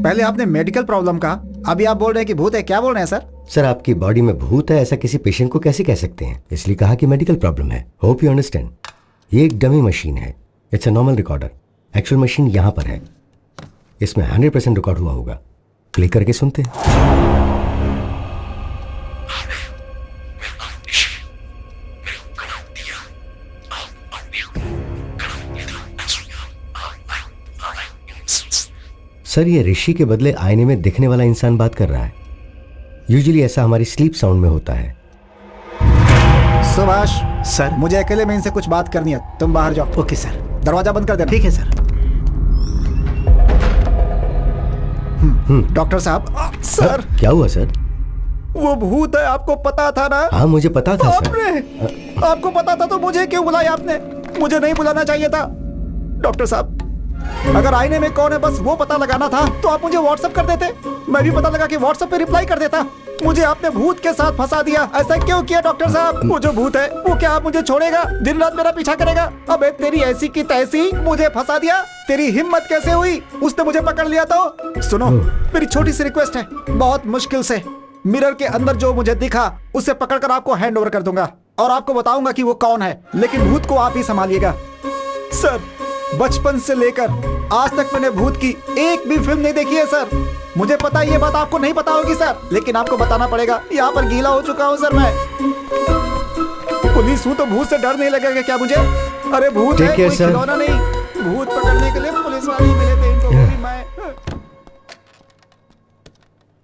पहले आपने मेडिकल प्रॉब्लम कहा, अभी आप बोल रहे हैं कि भूत है। क्या बोल रहे हैं सर? सर, आपकी बॉडी में भूत है ऐसा किसी पेशेंट को कैसे कह सकते हैं? इसलिए कहा कि मेडिकल प्रॉब्लम है। Hope you understand. ये एक डमी मशीन है, it's a normal recorder. Actual machine यहाँ पर है, इसमें 100% रिकॉर्ड हुआ होगा। प्ले करके सुनते हैं। सर, ये ऋषि के बदले आईने में दिखने वाला इंसान बात कर रहा है। यूजुअली ऐसा हमारी स्लीप साउंड में होता है। सुभाष सर, मुझे अकेले में इनसे कुछ बात करनी है, तुम बाहर जाओ। Okay sir. दरवाजा बंद कर देना। ठीक है सर। डॉक्टर साहब। सर, क्या हुआ सर? वो भूत है, आपको पता था ना? हाँ, मुझे पता था सर। आपको पता था तो मुझे क्यों बुलाया आपने? मुझे नहीं बुलाना चाहिए था। डॉक्टर साहब, अगर आईने में कौन है बस वो पता लगाना था तो आप मुझे व्हाट्सएप कर देते, मैं भी पता लगा के व्हाट्सएप पे रिप्लाई कर देता। मुझे आपने भूत के साथ फंसा दिया। ऐसा क्यों किया डॉक्टर साहब? वो जो भूत है वो क्या आप मुझे छोड़ेगा? दिन रात मेरा पीछा करेगा? अबे तेरी ऐसी की तैसी, मुझे फंसा दिया। तेरी हिम्मत कैसे हुई? उसने मुझे पकड़ लिया तो। सुनो, मेरी छोटी सी रिक्वेस्ट है, बहुत मुश्किल से मिरर के अंदर जो मुझे दिखा उसे पकड़कर आपको हैंड ओवर कर दूंगा और आपको बताऊंगा कि वो कौन है, लेकिन भूत को आप ही संभालिएगा। सर, बचपन से लेकर आज तक मैंने भूत की एक भी फिल्म नहीं देखी है सर। मुझे पता है ये बात आपको नहीं पता होगी सर, लेकिन आपको बताना पड़ेगा। यहाँ पर गीला हो चुका हूँ सर मैं। पुलिस हूँ तो भूत से डर नहीं लगेगा क्या मुझे? अरे भूत है, कोई खिलौना नहीं। भूत पकड़ने के लिए पुलिस वाले ही मिले थे, इनको भी मैं।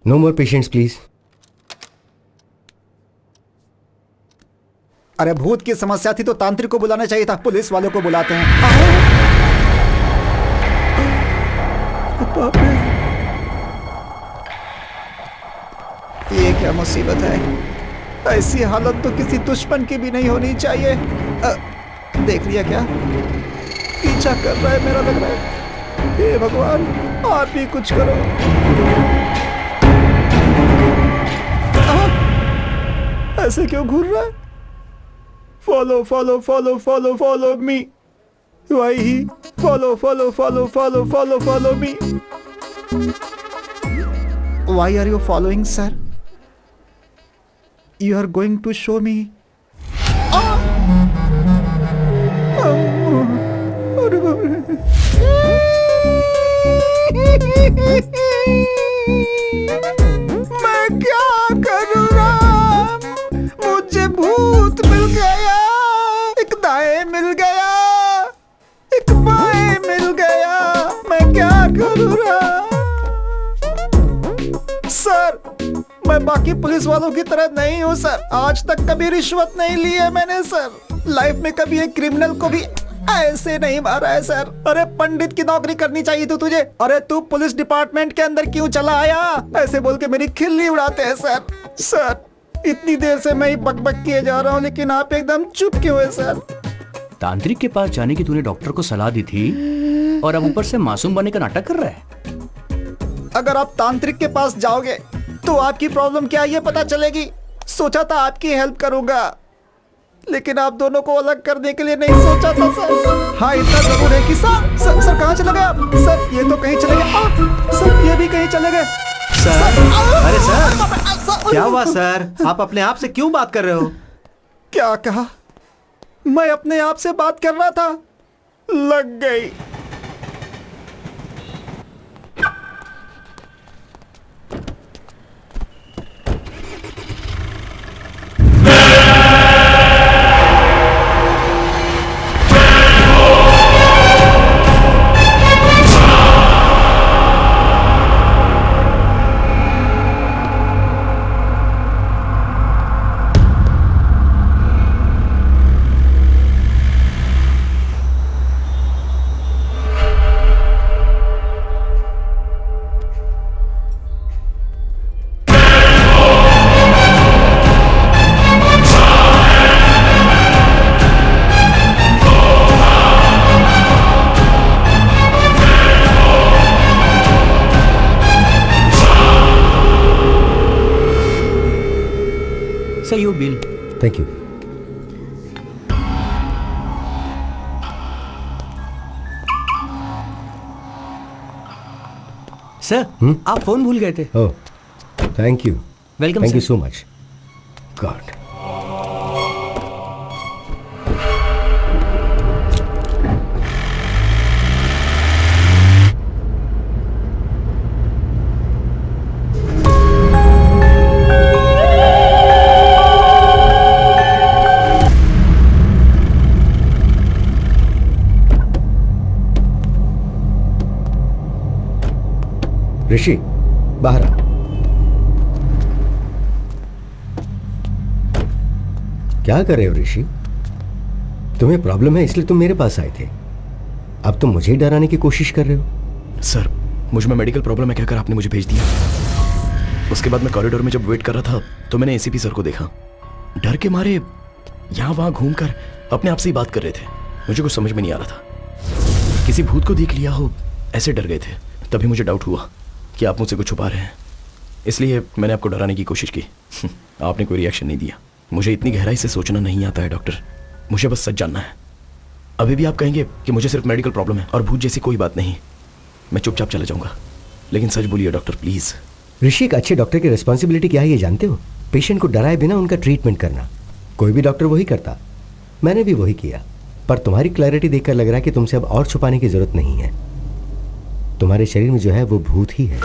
No more patients please. अरे भूत की समस्या थी तो तांत्रिक को बुलाना चाहिए था, पुलिस वालों को बुलाते हैं। ये क्या मुसीबत है? ऐसी हालत तो किसी दुश्मन की भी नहीं होनी चाहिए। देख लिया क्या? पीछा कर रहा है मेरा, लग रहा है। हे भगवान, आप ही कुछ करो। ऐसे क्यों घूर रहा है? Follow follow follow follow follow me. Why he follow me? Why are you following, sir? You are going to show me. मैं क्या करूँ राम? मुझे भूत मिल गया, एक दाएं मिल गया, एक बाएं मिल गया। मैं क्या करूँ राम? मैं बाकी पुलिस वालों की तरह नहीं हूँ सर। आज तक कभी रिश्वत नहीं ली है मैंने सर। लाइफ में कभी एक क्रिमिनल को भी ऐसे नहीं मारा है सर। अरे पंडित की नौकरी करनी चाहिए थी तुझे। अरे तू पुलिस डिपार्टमेंट के अंदर क्यों चला आया? ऐसे बोल के मेरी खिल्ली उड़ाते हैं सर। सर इतनी देर से मैं ही बकबक किए जा रहा हूँ, लेकिन आप एकदम चुप क्यों है सर? तांत्रिक के पास जाने की तूने डॉक्टर को सलाह दी थी और अब ऊपर से मासूम बनने का नाटक कर रहा है। अगर आप तांत्रिक के पास जाओगे तो आपकी प्रॉब्लम क्या है ये पता चलेगी। सोचा था आपकी हेल्प करूंगा, लेकिन आप दोनों को अलग करने के लिए नहीं सोचा था सर। हाँ इतना जरूर है कि सर कहाँ चले गए आप? सर ये तो कहीं चले गए। सर ये भी कहीं चले गए। सर अरे सर क्या हुआ सर? आप अपने आप से क्यों बात कर रहे हो? क्या कहा? मैं अपने आप से बात कर रहा था, लग गई। Sir, your bill. Thank you. Sir आप फोन भूल गए थे। Oh, thank you. Welcome Thank sir. you so much. God. ऋषि बाहर आ। क्या कर रहे हो ऋषि? तुम्हें प्रॉब्लम है इसलिए तुम मेरे पास आए थे। अब तुम मुझे डराने की कोशिश कर रहे हो। सर मुझ में मेडिकल प्रॉब्लम है कहकर आपने मुझे भेज दिया। उसके बाद मैं कॉरिडोर में जब वेट कर रहा था तो मैंने एसीपी सर को देखा। डर के मारे यहाँ वहां घूमकर अपने आप से ही बात कर रहे थे। मुझे कुछ समझ में नहीं आ रहा था। किसी भूत को देख लिया हो ऐसे डर गए थे। तभी मुझे डाउट हुआ कि आप मुझसे कुछ छुपा रहे हैं, इसलिए मैंने आपको डराने की कोशिश की। आपने कोई रिएक्शन नहीं दिया। मुझे इतनी गहराई से सोचना नहीं आता है डॉक्टर, मुझे बस सच जानना है। अभी भी आप कहेंगे कि मुझे सिर्फ मेडिकल प्रॉब्लम है और भूत जैसी कोई बात नहीं, मैं चुपचाप चला जाऊंगा, लेकिन सच बोलिए डॉक्टर प्लीज। ऋषि, एक अच्छे डॉक्टर की रिस्पॉन्सिबिलिटी क्या है ये जानते हो? पेशेंट को डराए बिना उनका ट्रीटमेंट करना। कोई भी डॉक्टर वही करता, मैंने भी वही किया। पर तुम्हारी क्लैरिटी देखकर लग रहा है कि तुमसे अब और छुपाने की जरूरत नहीं है। तुम्हारे शरीर में जो है वो भूत ही है।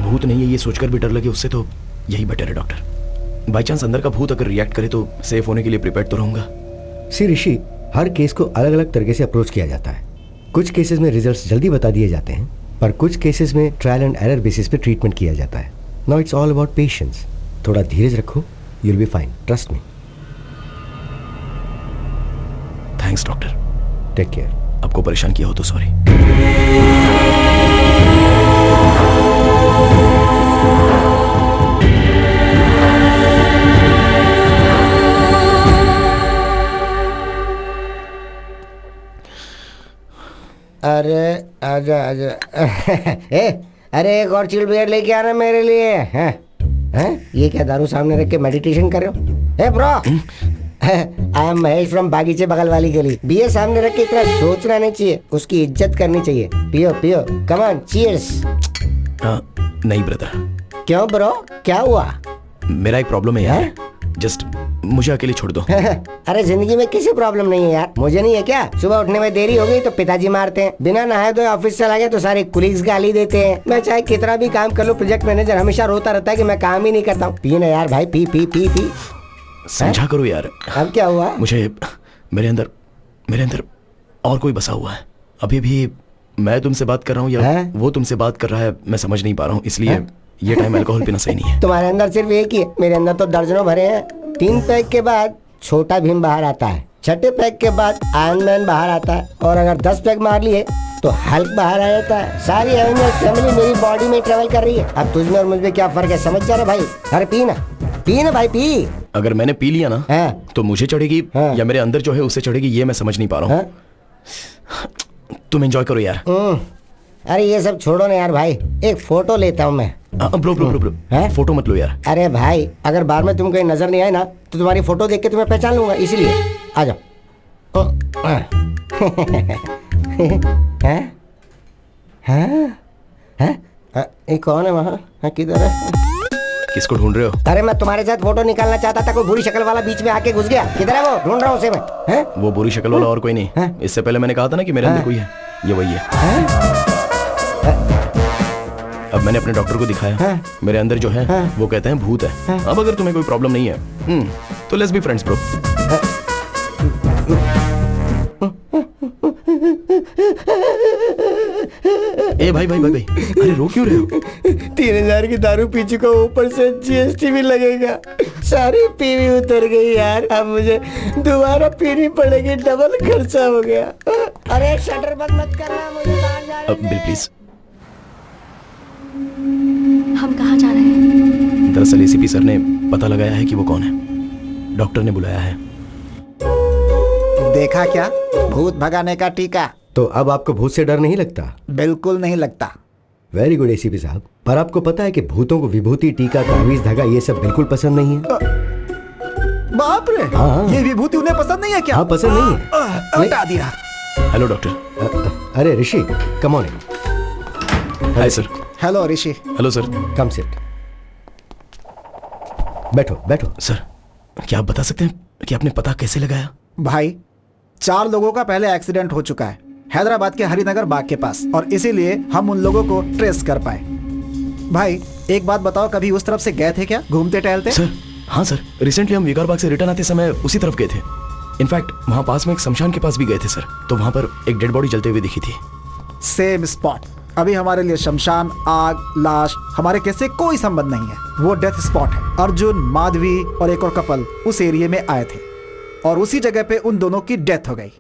भूत नहीं है ये सोचकर भी डर लगे उससे तो यही बेटर है डॉक्टर। बाई चांस अंदर का भूत अगर रिएक्ट करे तो सेफ होने के लिए प्रिपेयर्ड तो रहूंगा। सी ऋषि, हर केस को अलग अलग तरीके से अप्रोच किया जाता है। कुछ केसेस में रिजल्ट्स जल्दी बता दिए जाते हैं, पर कुछ केसेस में ट्रायल एंड एरर बेसिस पे ट्रीटमेंट किया जाता है। Now it's all about patience. थोड़ा धीरज रखो, you will be fine, trust me. Thanks doctor. Take care. आपको परेशान किया हो तो सॉरी। अरे आजा आजा। अरे एक और चिल बियर लेके आना मेरे लिए। हैं? ये क्या दारू सामने रख के मेडिटेशन कर रहे हो? Bro, I am Mahesh from बागीचे बगल वाली गली। बियर सामने रख के इतना सोचना नहीं चाहिए, उसकी इज्जत करनी चाहिए। पियो पियो, कम ऑन, चीयर्स। नहीं ब्रदर। क्यों ब्रो, क्या हुआ? मेरा एक प्रॉब्लम है यार, जस्ट मुझे अकेले छोड़ दो। अरे जिंदगी में किसी प्रॉब्लम नहीं है यार, मुझे नहीं है क्या? सुबह उठने में देरी हो गई तो पिताजी मारते हैं, बिना नहाए धोए ऑफिस चला गया तो सारे कुलीग्स गाली देते हैं। मैं चाहे कितना भी काम कर लूं, प्रोजेक्ट मैनेजर हमेशा रोता रहता है कि मैं काम ही नहीं करता हूँ। पी ना यार भाई, पी पी पी पी। समझा करो यार। अब क्या हुआ? मुझे मेरे अंदर और कोई बसा हुआ है। अभी भी मैं तुमसे बात कर रहा हूँ या वो तुमसे बात कर रहा है, मैं समझ नहीं पा रहा हूँ, इसलिए ये टाइम अल्कोहल पीना सही नहीं है। तुम्हारे अंदर सिर्फ एक ही है, मेरे अंदर तो दर्जनों भरे हैं। 3 पैक के बाद छोटा भीम बाहर आता है, 6ठे पैक के बाद आयरन मैन बाहर आता है, और अगर 10 पैक मार लिए तो हल्क बाहर आ जाता है। सारी एवेंजर्स फैमिली मेरी बॉडी में ट्रेवल कर रही है। अब तुझमें और मुझमें क्या फर्क है, समझ जा रहा भाई? अरे पी ना भाई, पी। अगर मैंने पी लिया ना तो मुझे चढ़ेगी या मेरे अंदर जो है उससे चढ़ेगी, ये मैं समझ नहीं पा रहा हूँ। तुम एंजॉय करो यार। अरे ये सब छोड़ो ना यार भाई, एक फोटो लेता हूँ मैं। ब्रो फोटो मत लो यार। अरे भाई, अगर बार में तुम कहीं नजर नहीं आए ना तो तुम्हारी फोटो देख के तुम्हें पहचान लूंगा, इसीलिए आ जाओ। ये कौन है वहाँ? किधर है? किसको ढूंढ रहे हो? अरे मैं तुम्हारे साथ फोटो निकालना चाहता था, कोई बुरी शक्ल वाला बीच में आके घुस गया। किधर है वो? ढूंढ रहा हूँ उसे मैं। वो बुरी शक्ल वाला और कोई नहीं, इससे पहले मैंने कहा था ना कि मेरे अंदर कोई है, ये वही है। अब मैंने अपने डॉक्टर को दिखाया, मेरे अंदर जो है वो कहते हैं भूत है। अब अगर तुम्हें कोई प्रॉब्लम नहीं है तो लेट्स बी फ्रेंड्स ब्रो। ए भाई, अरे रो क्यों रहे हो? 3000 की दारू पी चुका, ऊपर से जीएसटी भी लगेगा। सारी पीवी उतर गई यार, अब मुझे दोबारा पीनी पड़ेगी, डबल खर्चा हो गया। अरे शटर बंद मत करना, मुझे बाहर जाने दे। Bill please. हम कहाँ जा रहे हैं? दरअसल एसीपी सर ने पता लगाया है कि वो कौन है, डॉक्टर ने बुलाया है। देखा क्या, भूत भगाने का टीका। तो अब आपको भूत से डर नहीं लगता? बिल्कुल नहीं लगता। वेरी गुड एसीपी साहब। पर आपको पता है कि भूतों को विभूति, टीका, तावीज, धागा ये सब बिल्कुल पसंद नहीं है। बाप रे, ये विभूति उन्हें पसंद नहीं है क्या? हाँ, पसंद नहीं है। हटा दिया। Hello doctor. अरे Rishi, come on. Hi sir. Hello Rishi. Hello sir. Come sit. बैठो। सर, क्या आप बता सकते हैं कि आपने पता कैसे लगाया? भाई, 4 लोगों का पहले एक्सीडेंट हो चुका है हैदराबाद के हरिनगर बाग के पास, और इसीलिए हम उन लोगों को ट्रेस कर पाए। भाई एक बात बताओ, कभी उस तरफ से गए थे क्या, घूमते टहलते? सर हाँ सर, रिसेंटली हम विकार बाग से रिटर्न आते समय उसी तरफ गए थे। इनफैक्ट वहाँ पास में एक शमशान के पास भी गए थे सर, तो वहाँ पर एक डेड बॉडी जलते हुए दिखी थी। Same spot. अभी हमारे लिए शमशान, आग, लाश हमारे केस से कोई संबंध नहीं है, वो डेथ स्पॉट है। अर्जुन, माधवी और एक और कपल उस एरिया में आए थे और उसी जगह पे उन दोनों की डेथ हो गई।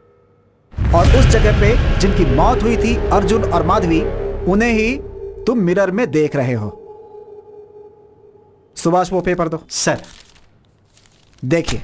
और उस जगह पे जिनकी मौत हुई थी, अर्जुन और माधवी, उन्हें ही तुम मिरर में देख रहे हो। सुभाष वो पेपर दो। सर देखिए,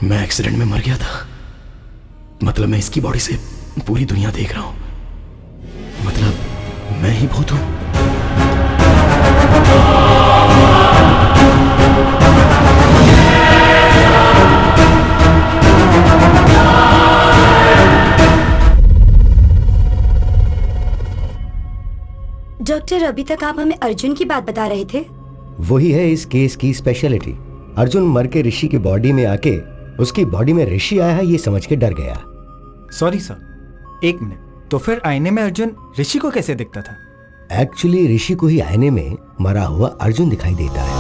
मैं एक्सीडेंट में मर गया था। मतलब मैं इसकी बॉडी से पूरी दुनिया देख रहा हूं। मतलब मैं ही भूत हूं। डॉक्टर, अभी तक आप हमें अर्जुन की बात बता रहे थे। वही है इस केस की स्पेशलिटी। अर्जुन मर के ऋषि की बॉडी में आके उसकी बॉडी में ऋषि आया है ये समझ के डर गया। सॉरी सर, एक मिनट। तो फिर आईने में अर्जुन ऋषि को कैसे दिखता था? एक्चुअली ऋषि को ही आईने में मरा हुआ अर्जुन दिखाई देता है।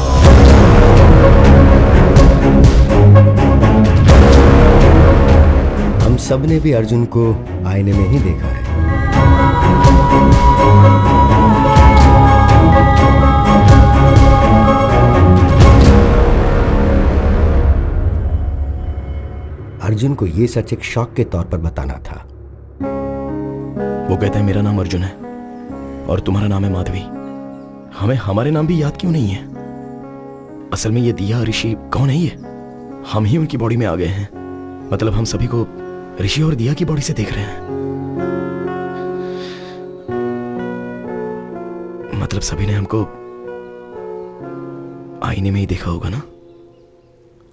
हम सब ने भी अर्जुन को आईने में ही देखा है। अर्जुन को ये सच एक शॉक के तौर पर बताना था। वो कहते हैं मेरा नाम अर्जुन है और तुम्हारा नाम है माधवी। हमें हमारे नाम भी याद क्यों नहीं है? असल में ये दिया ऋषि कौन है? ये हम ही उनकी बॉडी में आ गए हैं। मतलब हम सभी को ऋषि और दिया की बॉडी से देख रहे हैं। मतलब सभी ने हमको आईने में ही देखा होगा ना?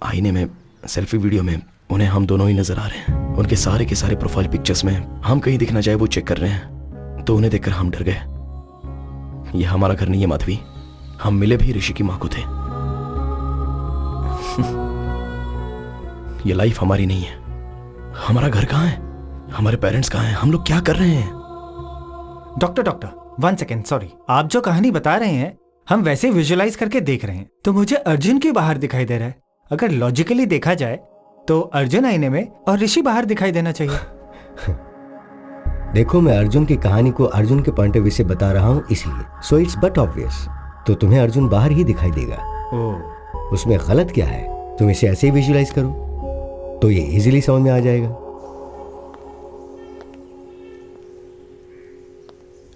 आईने में, सेल्फी वीडियो में उन्हें हम दोनों ही नजर आ रहे हैं। उनके सारे के सारे प्रोफाइल पिक्चर्स में हम कहीं दिखना चाहे वो चेक कर रहे हैं। तो उन्हें देखकर हम डर गए। ये हमारा घर नहीं है माधवी। हम मिले भी ऋषि की मां को थे। ये लाइफ हमारी नहीं है। हमारा घर कहां है? हमारे पेरेंट्स कहां हैं? हम लोग क्या कर रहे हैं? Doctor 1 second, sorry. आप जो कहानी बता रहे हैं हम वैसे विजुअलाइज करके देख रहे हैं। तो मुझे अर्जुन क्यों बाहर दिखाई दे रहा है? अगर लॉजिकली देखा जाए तो अर्जुन आईने में और ऋषि बाहर दिखाई देना चाहिए। देखो, मैं अर्जुन की कहानी को अर्जुन के पॉइंट ऑफ व्यू से बता रहा हूं, इसलिए सो इट्स बट ऑब्वियस। तो तुम्हें अर्जुन बाहर ही दिखाई देगा। उसमें गलत क्या है? तुम इसे ऐसे ही विजुअलाइज करो तो ये इजीली समझ में आ जाएगा।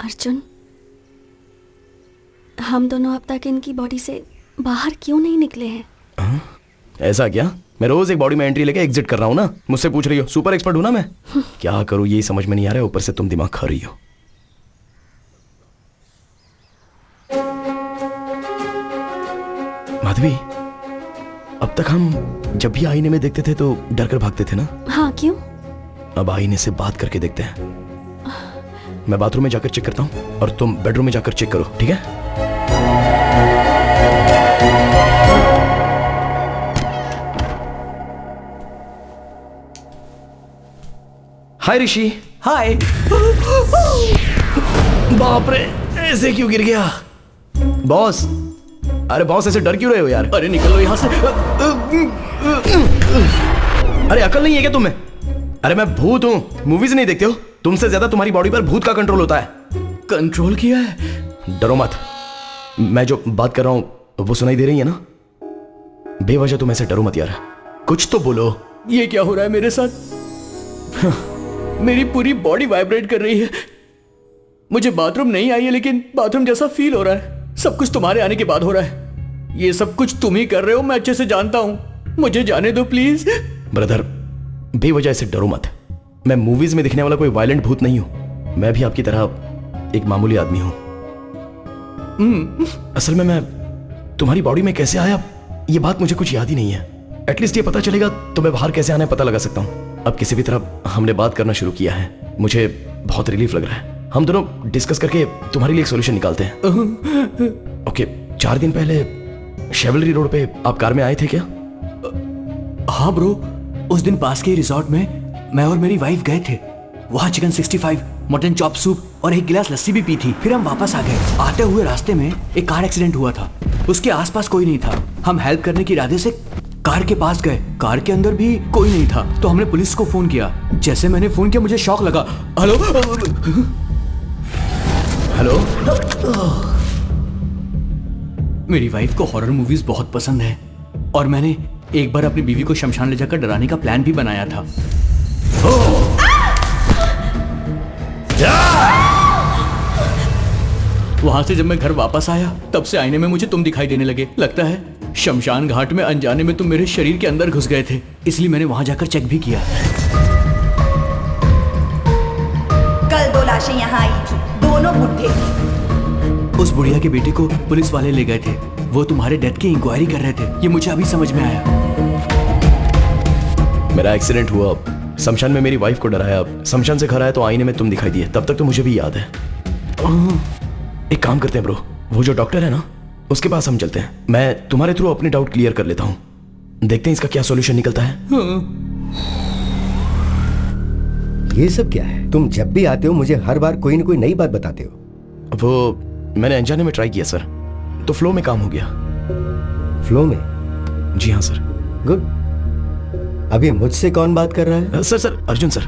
अर्जुन, हम दोनों अब तक इनकी बॉडी से बाहर क्यों नहीं निकले हैं? ऐसा क्या? मैं रोज एक बॉडी में एंट्री लेके एग्जिट कर रहा हूं ना। मुझसे पूछ रही हो? सुपर एक्सपर्ट हूं ना मैं। क्या करूं यही समझ में नहीं आ रहा है। ऊपर से तुम दिमाग खा रही हो। माधवी, अब तक हम जब भी आईने में देखते थे तो डर कर भागते थे ना? हाँ, क्यों? अब आईने से बात करके देखते हैं। मैं बाथरूम में जाकर चेक करता हूं और तुम बेडरूम में जाकर चेक करो, ठीक है? हाय ऋषि। हाय। बाप रे, ऐसे क्यों गिर गया? बॉस, अरे बॉस ऐसे डर क्यों रहे हो यार? अरे निकलो यहाँ से। अरे अकल नहीं है क्या तुम्हें? अरे मैं भूत हूँ, मूवीज नहीं देखते हो? तुमसे ज्यादा तुम्हारी बॉडी पर भूत का कंट्रोल होता है। कंट्रोल किया है? डरो मत। मैं जो बात कर रहा हूँ वो सुनाई दे रही है ना? बेवजह तुम ऐसे डरो मत यार। कुछ तो बोलो। ये क्या हो रहा है मेरे साथ? मेरी पूरी बॉडी वाइब्रेट कर रही है। मुझे बाथरूम नहीं आई है लेकिन बाथरूम जैसा फील हो रहा है। सब कुछ तुम्हारे आने के बाद हो रहा है। ये सब कुछ तुम ही कर रहे हो, मैं अच्छे से जानता हूं। मुझे जाने दो प्लीज। ब्रदर, बेवजह ऐसे डरो मत। मैं मूवीज में दिखने वाला कोई वायलेंट भूत नहीं हूं। मैं भी आपकी तरह एक मामूली आदमी हूं। असल में मैं तुम्हारी बॉडी में कैसे आया ये बात मुझे कुछ याद ही नहीं है। एटलीस्ट ये पता चलेगा तो मैं बाहर कैसे आना है पता लगा सकता हूं। अब किसी भी तरह हमने बात करना शुरू किया है। मुझे बहुत रिलीफ लग रहा है। हम दोनों डिस्कस करके तुम्हारे लिए एक सॉल्यूशन निकालते हैं। ओके, 4 दिन पहले शेवलरी रोड पे आप कार में आए थे क्या? हाँ ब्रो, उस दिन पास के रिजॉर्ट में मैं और मेरी वाइफ गए थे। वहाँ चिकन 65, मटन चॉप सूप और एक गिलास लस्सी भी पी थी। फिर हम वापस आ गए। आते हुए रास्ते में एक कार एक्सीडेंट हुआ था। उसके आसपास कोई नहीं था। हम हेल्प करने के इरादे से कार के पास गए। कार के अंदर भी कोई नहीं था तो हमने पुलिस को फोन किया। जैसे मैंने फोन किया मुझे शॉक लगा। Hello hello. मेरी वाइफ को हॉरर मूवीज बहुत पसंद है और मैंने एक बार अपनी बीवी को शमशान ले जाकर डराने का प्लान भी बनाया था। वहां से जब मैं घर वापस आया तब से आईने में मुझे तुम दिखाई देने लगे। लगता है शमशान घाट में अनजाने में तुम मेरे शरीर के अंदर घुस गए थे, इसलिए मैंने वहां जाकर चेक भी किया। कल 2 लाशें यहाँ आई थी, दोनों बुढ़े थे। उस बुढ़िया के बेटे को पुलिस वाले ले गए थे। वो तुम्हारे डेथ की इंक्वायरी कर रहे थे। ये मुझे अभी समझ में आया। मेरा एक्सीडेंट हुआ, शमशान में मेरी वाइफ को डराया, शमशान से घर आया तो आईने में तुम दिखाई दिए। तब तक तो मुझे भी याद है। एक काम करते हैं ब्रो, वो जो डॉक्टर है ना उसके पास हम चलते हैं। मैं तुम्हारे थ्रू अपने डाउट क्लियर कर लेता हूं। देखते हैं इसका क्या सॉल्यूशन निकलता है। ये सब क्या है? तुम जब भी आते हो मुझे हर बार कोई ना कोई नई बात बताते हो। वो मैंने अनजाने में ट्राई किया सर, तो फ्लो में काम हो गया। फ्लो में? जी हाँ सर। गुड। अभी मुझसे कौन बात कर रहा है? Sir Arjun sir.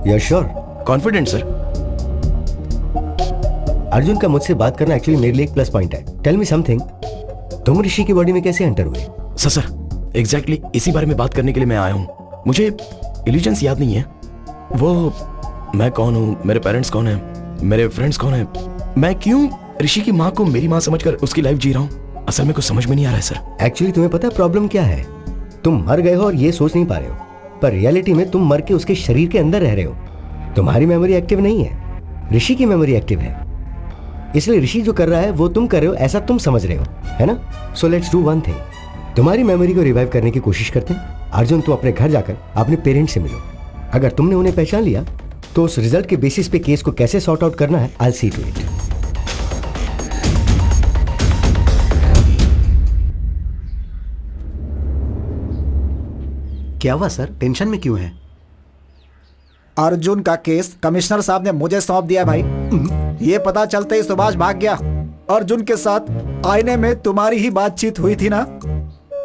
You sure? Confident sir. Arjun का मुझसे बात करना एक्चुअली मेरे लिए एक प्लस पॉइंट है। टेल मी समथिंग, तुम ऋषि की बॉडी में कैसे एंटर हुए? सर एग्जैक्टली इसी बारे में बात करने के लिए मैं आया हूँ। मुझे इल्यूजन्स याद नहीं है, वो मैं कौन हूँ, मेरे पेरेंट्स कौन है, मेरे फ्रेंड्स कौन है, मैं क्यों ऋषि की माँ को मेरी माँ समझकर उसकी लाइफ जी रहा हूँ, असल में कुछ समझ में नहीं आ रहा है सर। एक्चुअली तुम्हें पता है प्रॉब्लम क्या है? तुम मर गए हो और ये सोच नहीं पा रहे हो, पर रियलिटी में तुम मर के उसके शरीर के अंदर रह रहे हो। तुम्हारी मेमोरी एक्टिव नहीं है, ऋषि की मेमोरी एक्टिव है। इसलिए ऋषि जो कर रहा है वो तुम कर रहे हो ऐसा तुम समझ रहे हो, है ना? So let's do one thing, तुम्हारी मेमोरी को रिवाइव करने की कोशिश करते हैं। अर्जुन, तुम अपने घर जाकर अपने पेरेंट्स से मिलो। अगर तुमने उन्हें पहचान लिया तो उस रिजल्ट के बेसिस पे केस को कैसे सॉर्ट आउट करना है, आई सी टू इट। क्या हुआ सर, टेंशन में क्यों है? अर्जुन का केस कमिश्नर साहब ने मुझे सौंप दिया भाई। ये पता चलते ही सुभाष भाग गया। अर्जुन के साथ आईने में तुम्हारी ही बातचीत हुई थी ना,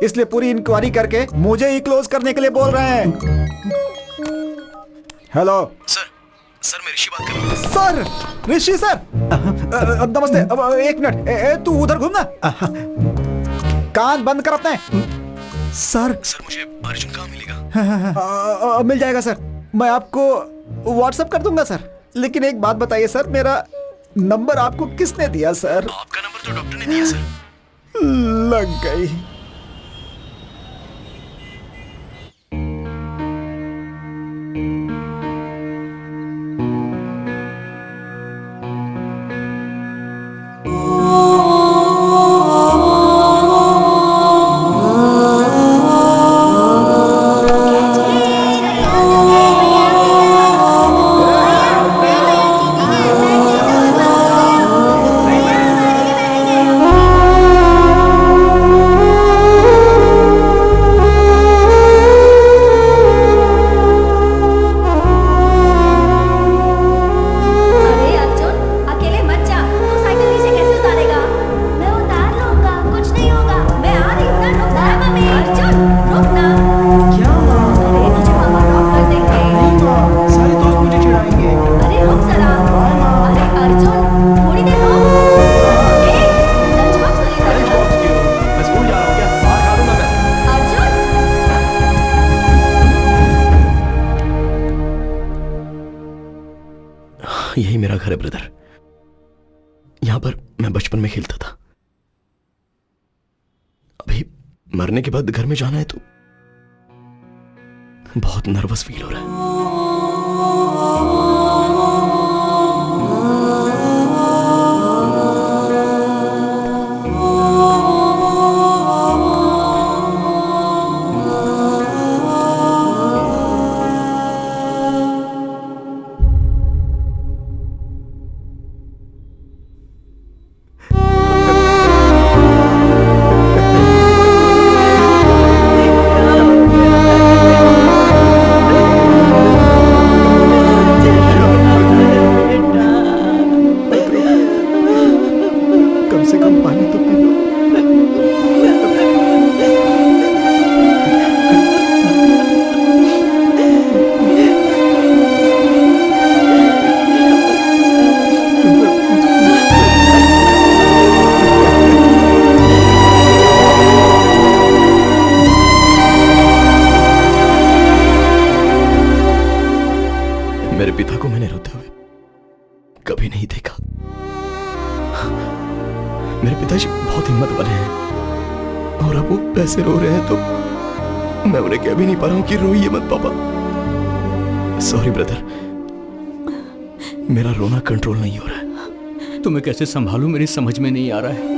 इसलिए पूरी इंक्वायरी करके मुझे ही क्लोज करने के लिए बोल रहे हैं। हेलो सर मैं ऋषि बात कर रहा हूँ। सर, ऋषि सर, नमस्ते। एक मिनट, तू उधर घूमना, कान बंद कर अपने। सर मुझे अर्जुन कहाँ मिलेगा? मिल जाएगा सर, मैं आपको व्हाट्सएप कर दूंगा सर। लेकिन एक बात बताइए सर, मेरा नंबर आपको किसने दिया सर? आपका नंबर तो डॉक्टर ने दिया सर। लग गई। यही मेरा घर है ब्रदर, यहां पर मैं बचपन में खेलता था। अभी मरने के बाद घर में जाना है तो बहुत नर्वस फील हो रहा है। मेरे पिता को मैंने रोते हुए कभी नहीं देखा। मेरे पिताजी बहुत हिम्मत वाले हैं और अब वो पैसे रो रहे हैं तो मैं उन्हें कह भी नहीं पा रहा हूं कि रोइए मत पापा। सॉरी ब्रदर, मेरा रोना कंट्रोल नहीं हो रहा है। तुम्हें कैसे संभालूं मेरी समझ में नहीं आ रहा है।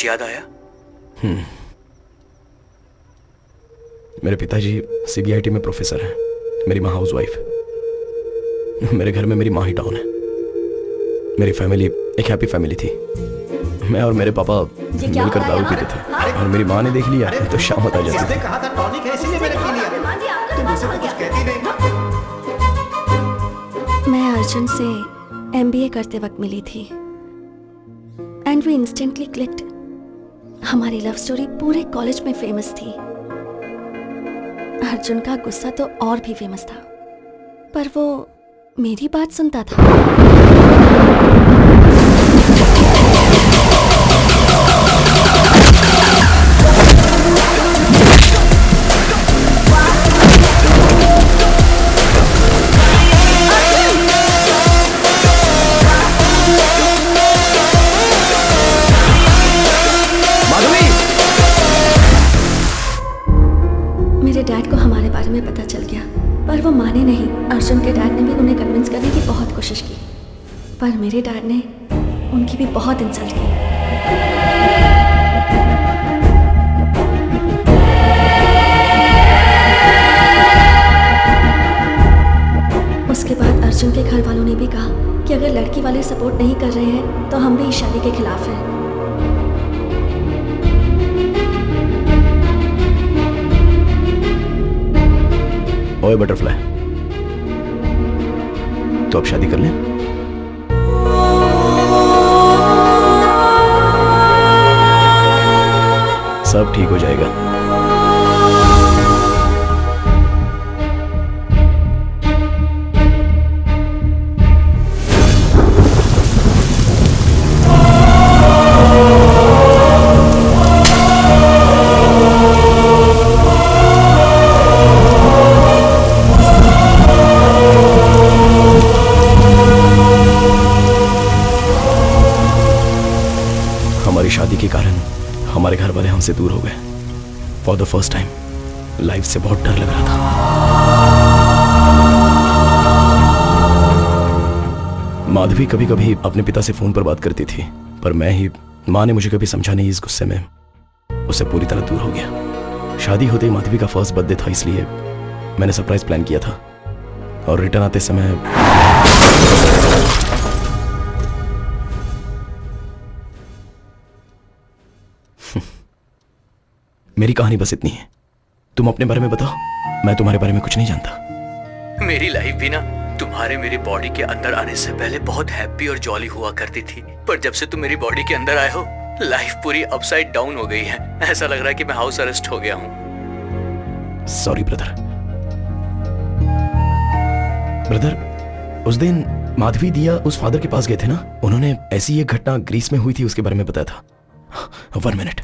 याद आया? मेरे पिताजी CBIT में प्रोफेसर हैं, मेरी माँ हाउस वाइफ। मेरे घर में मेरी माँ ही डॉन है। मेरी फैमिली एक हैप्पी फैमिली थी। मैं और मेरे पापा मिलकर दारू पीते थे और मेरी माँ ने देख लिया तो शाम आ जाती थी। कहा था टॉनिक है इसीलिए मैंने पी लिया। तुम मुझसे कुछ कहती नहीं। मैं अर्जुन से MBA करते वक्त मिली थी एंड वी इंस्टेंटली क्लिक्ड। हमारी लव स्टोरी पूरे कॉलेज में फेमस थी। अर्जुन का गुस्सा तो और भी फेमस था, पर वो मेरी बात सुनता था। मेरे डैड को हमारे बारे में पता चल गया, पर वो माने नहीं। अर्जुन के डैड ने भी उन्हें कन्विंस करने की बहुत कोशिश की, पर मेरे डैड ने उनकी भी बहुत इंसल्ट की। उसके बाद अर्जुन के घर वालों ने भी कहा कि अगर लड़की वाले सपोर्ट नहीं कर रहे हैं तो हम भी इस शादी के खिलाफ हैं। ओए बटरफ्लाई, तो अब शादी कर लें? सब ठीक हो जाएगा। शादी के कारण हमारे घर वाले हमसे दूर हो गए। For the first time life से बहुत डर लग रहा था। माधवी कभी कभी अपने पिता से फोन पर बात करती थी, पर माँ ने मुझे कभी समझा नहीं। इस गुस्से में उससे पूरी तरह दूर हो गया। शादी होते ही माधवी का फर्स्ट बर्थडे था, इसलिए मैंने सरप्राइज प्लान किया था और रिटर्न आते समय मेरी कहानी बस इतनी है। तुम अपने बारे में बताओ, मैं तुम्हारे बारे में कुछ नहीं जानता। मेरी लाइफ भी ना तुम्हारे मेरी बॉडी के अंदर आने से पहले बहुत हैप्पी और जॉली हुआ करती थी, पर जब से तुम मेरी बॉडी के अंदर आए हो लाइफ पूरी अपसाइड डाउन हो गई है। ऐसा लग रहा है कि मैं हाउस अरेस्ट हो गया हूँ। Sorry brother. उस दिन माधवी दिया उस फादर के पास गए थे ना, उन्होंने ऐसी एक घटना ग्रीस में हुई थी उसके बारे में बताया था। 1 मिनट।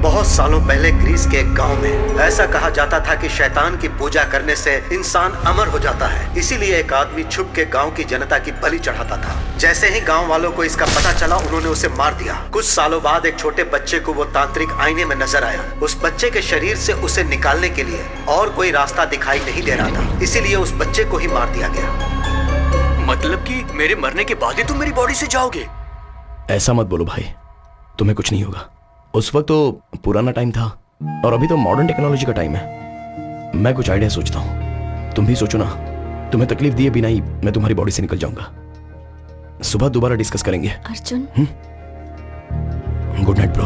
बहुत सालों पहले ग्रीस के एक गांव में ऐसा कहा जाता था कि शैतान की पूजा करने से इंसान अमर हो जाता है। इसीलिए एक आदमी छुप के गांव की जनता की बलि चढ़ाता था। जैसे ही गांव वालों को इसका पता चला, उन्होंने उसे मार दिया। कुछ सालों बाद एक छोटे बच्चे को वो तांत्रिक आईने में नजर आया। उस बच्चे के शरीर से उसे निकालने के लिए और कोई रास्ता दिखाई नहीं दे रहा था, इसीलिए उस बच्चे को ही मार दिया गया। मतलब कि मेरे मरने के बाद ही तुम मेरी बॉडी से जाओगे? ऐसा मत बोलो भाई, तुम्हें कुछ नहीं होगा। उस वक्त तो पुराना टाइम था और अभी तो मॉडर्न टेक्नोलॉजी का टाइम है। मैं कुछ आइडिया सोचता हूँ, तुम भी सोचो ना। तुम्हें तकलीफ दिए बिना ही मैं तुम्हारी बॉडी से निकल जाऊंगा। सुबह दोबारा डिस्कस करेंगे। Arjun, good night bro.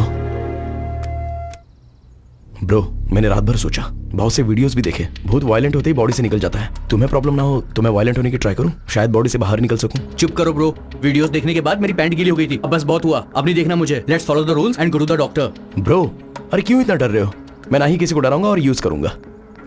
मैंने रात भर सोचा, बहुत से वीडियोस भी देखे, बहुत वायलेंट होते ही बॉडी से निकल जाता है। तुम्हें प्रॉब्लम ना हो तो मैं वायलेंट होने की ट्राई करूं, शायद बॉडी से बाहर निकल सकूं। चुप करो ब्रो, वीडियोस देखने के बाद मेरी पैंट गीली हो गई थी। अब बस बहुत हुआ, अब नहीं देखना मुझे। Let's follow the rules and go to the doctor. Bro, अरे क्यों इतना डर रहे हो? मैं ना ही किसी को डराऊंगा और यूज करूंगा।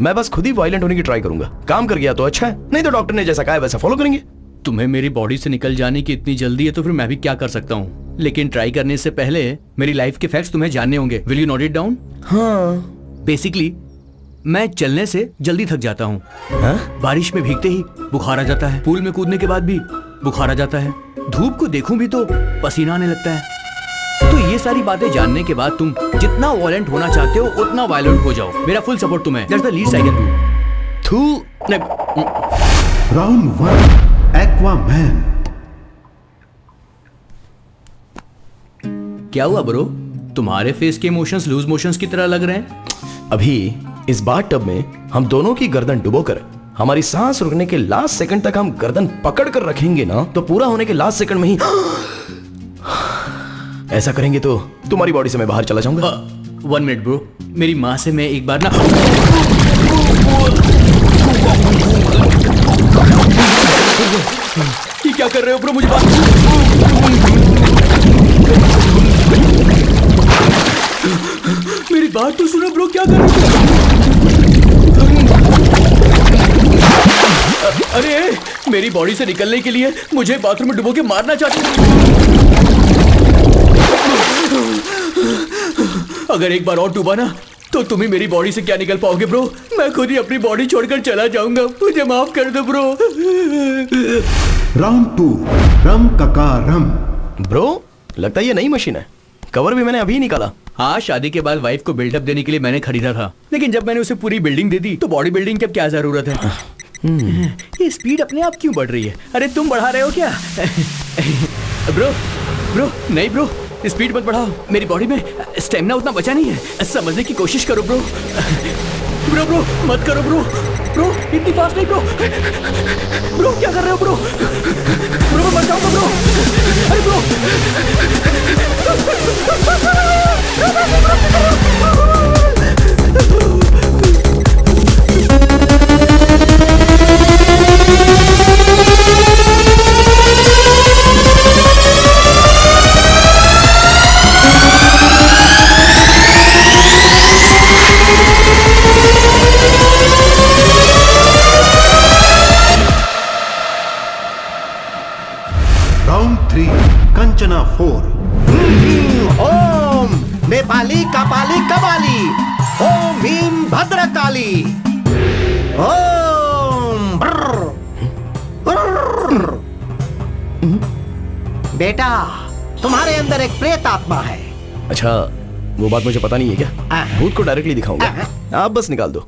मैं बस खुद ही वायलेंट होने की ट्राई करूंगा। काम कर गया तो अच्छा है, नहीं तो डॉक्टर ने जैसा कहा है वैसा फॉलो करेंगे। तुम्हें मेरी बॉडी से निकल जाने की इतनी जल्दी है तो फिर मैं भी क्या कर सकता हूँ। लेकिन ट्राई करने से पहले मेरी लाइफ के फैक्ट्स तुम्हें जानने होंगे। Will you note it down? हाँ। बेसिकली मैं चलने से जल्दी थक जाता हूँ। बारिश में भीगते ही बुखार आ जाता है, पूल में कूदने के बाद भी बुखार आ जाता है, धूप को देखूं भी तो पसीना आने लगता है। तो ये सारी बातें जानने के बाद तुम जितना वायलेंट होना चाहते हो उतना वायलेंट हो जाओ। मेरा फुल सपोर्ट तुम्हें। That's the least I can do. Round 1 Aquaman. क्या हुआ ब्रो? तुम्हारे फेस के इमोशंस लूज मोशंस की तरह लग रहे हैं। अभी इस बाथ टब में हम दोनों की गर्दन डुबोकर हमारी सांस रुकने के लास्ट सेकंड तक हम गर्दन पकड़ कर रखेंगे ना, तो पूरा होने के लास्ट सेकंड में ही ऐसा करेंगे तो तुम्हारी बॉडी से मैं बाहर चला जाऊंगा। 1 मिनट ब्रो, मेरी माँ से मैं एक बार ना ये क्या कर रहे हो ब्रो? मुझे बात मेरी बात तो सुनो ब्रो, क्या कर रहे हो? अरे मेरी बॉडी से निकलने के लिए मुझे बाथरूम में डुबो के मारना चाहते हो? अगर एक बार और डूबा ना तो तुम ही मेरी बॉडी से क्या निकल पाओगे ब्रो। मैं खुद ही अपनी बॉडी छोड़कर चला जाऊंगा, मुझे माफ कर दो ब्रो। राउंड 2 रम कका रम। ब्रो लगता है ये नई मशीन है, कवर भी मैंने अभी निकाला। हाँ, शादी के बाद वाइफ को बिल्डअप देने के लिए मैंने खरीदा था, लेकिन जब मैंने उसे पूरी बिल्डिंग दे दी तो बॉडी बिल्डिंग की अब क्या जरूरत है। ये स्पीड अपने आप क्यों बढ़ रही है? अरे तुम बढ़ा रहे हो क्या? ब्रो ब्रो नहीं ब्रो, स्पीड मत बढ़ाओ, मेरी बॉडी में स्टेमिना उतना बचा नहीं है। समझने की कोशिश करो ब्रो। ब्रो ब्रो मत करो ब्रो, ब्रो इतनी फास्ट नहीं ब्रो। ब्रो क्या कर रहे हो ब्रो? ब्रो मैं मर जाऊंगा ब्रो। अरे ब्रो राउंड 3 कंचना 4। ओम नेपाली कपाली कबाली, ओम भीम भद्रकाली, ओम ब्रर, ब्रर। बेटा तुम्हारे अंदर एक प्रेत आत्मा है। अच्छा वो बात मुझे पता नहीं है क्या? भूत को डायरेक्टली दिखाऊंगा, आप बस निकाल दो।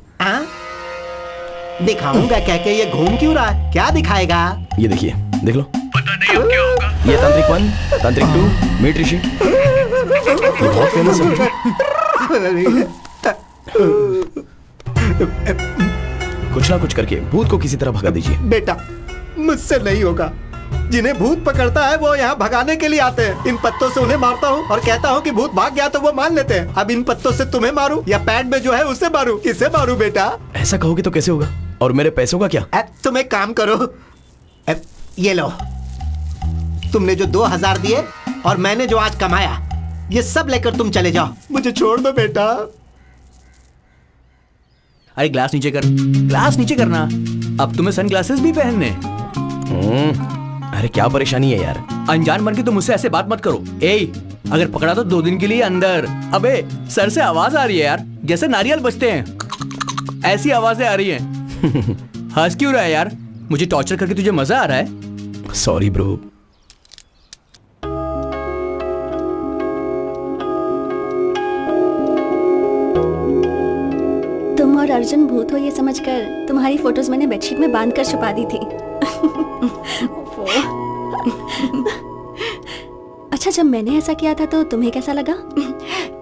दिखाऊंगा कह के ये घूम क्यों रहा है? क्या दिखाएगा? ये देखिए, देख लो। पता नहीं अब क्या होगा। ये तांत्रिक 1, तांत्रिक 2, मीट ऋषि, ये बहुत फेमस है। कुछ ना कुछ करके भूत को किसी तरह भगा दीजिए। बेटा मुझसे नहीं होगा, जिन्हें भूत पकड़ता है वो यहाँ भगाने के लिए आते हैं। इन पत्तों से उन्हें मारता हूँ और कहता हूँ कि भूत भाग गया तो वो मान लेते हैं। अब इन पत्तों से तुम्हें मारूं या पैड में जो है उसे मारूं? किसे मारूं बेटा? ऐसा कहोगे तो कैसे होगा? और मेरे पैसों का क्या? तुम एक काम करो, ये लो, तुमने जो 2000 दिए और मैंने जो आज कमाया, ये सब लेकर तुम चले जाओ। मुझे छोड़ दो बेटा। अरे ग्लास नीचे कर, ग्लास नीचे करना। अब तुम्हें सन ग्लासेस भी पहनने। अरे क्या परेशानी है यार? अनजान बन के तुम मुझसे ऐसे बात मत करो। ए, अगर पकड़ा तो 2 दिन के लिए अंदर। अबे सर से आवाज आ रही है यार, जैसे नारियल बजते हैं, ऐसी आवाजें आ रही हैं। हंस क्यों रहा है यार? मुझे टॉर्चर करके तुझे मजा आ रहा है? Sorry bro. तुम और अर्जुन भूत हो ये समझकर तुम्हारी फोटोज मैंने बेडशीट में बांध कर छुपा दी थी। अच्छा, जब मैंने ऐसा किया था तो तुम्हें कैसा लगा?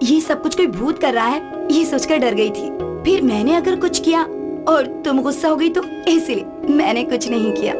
ये सब कुछ कोई भूत कर रहा है ये सोचकर डर गई थी। फिर मैंने अगर कुछ किया और तुम गुस्सा हो गई तो इसलिए मैंने कुछ नहीं किया।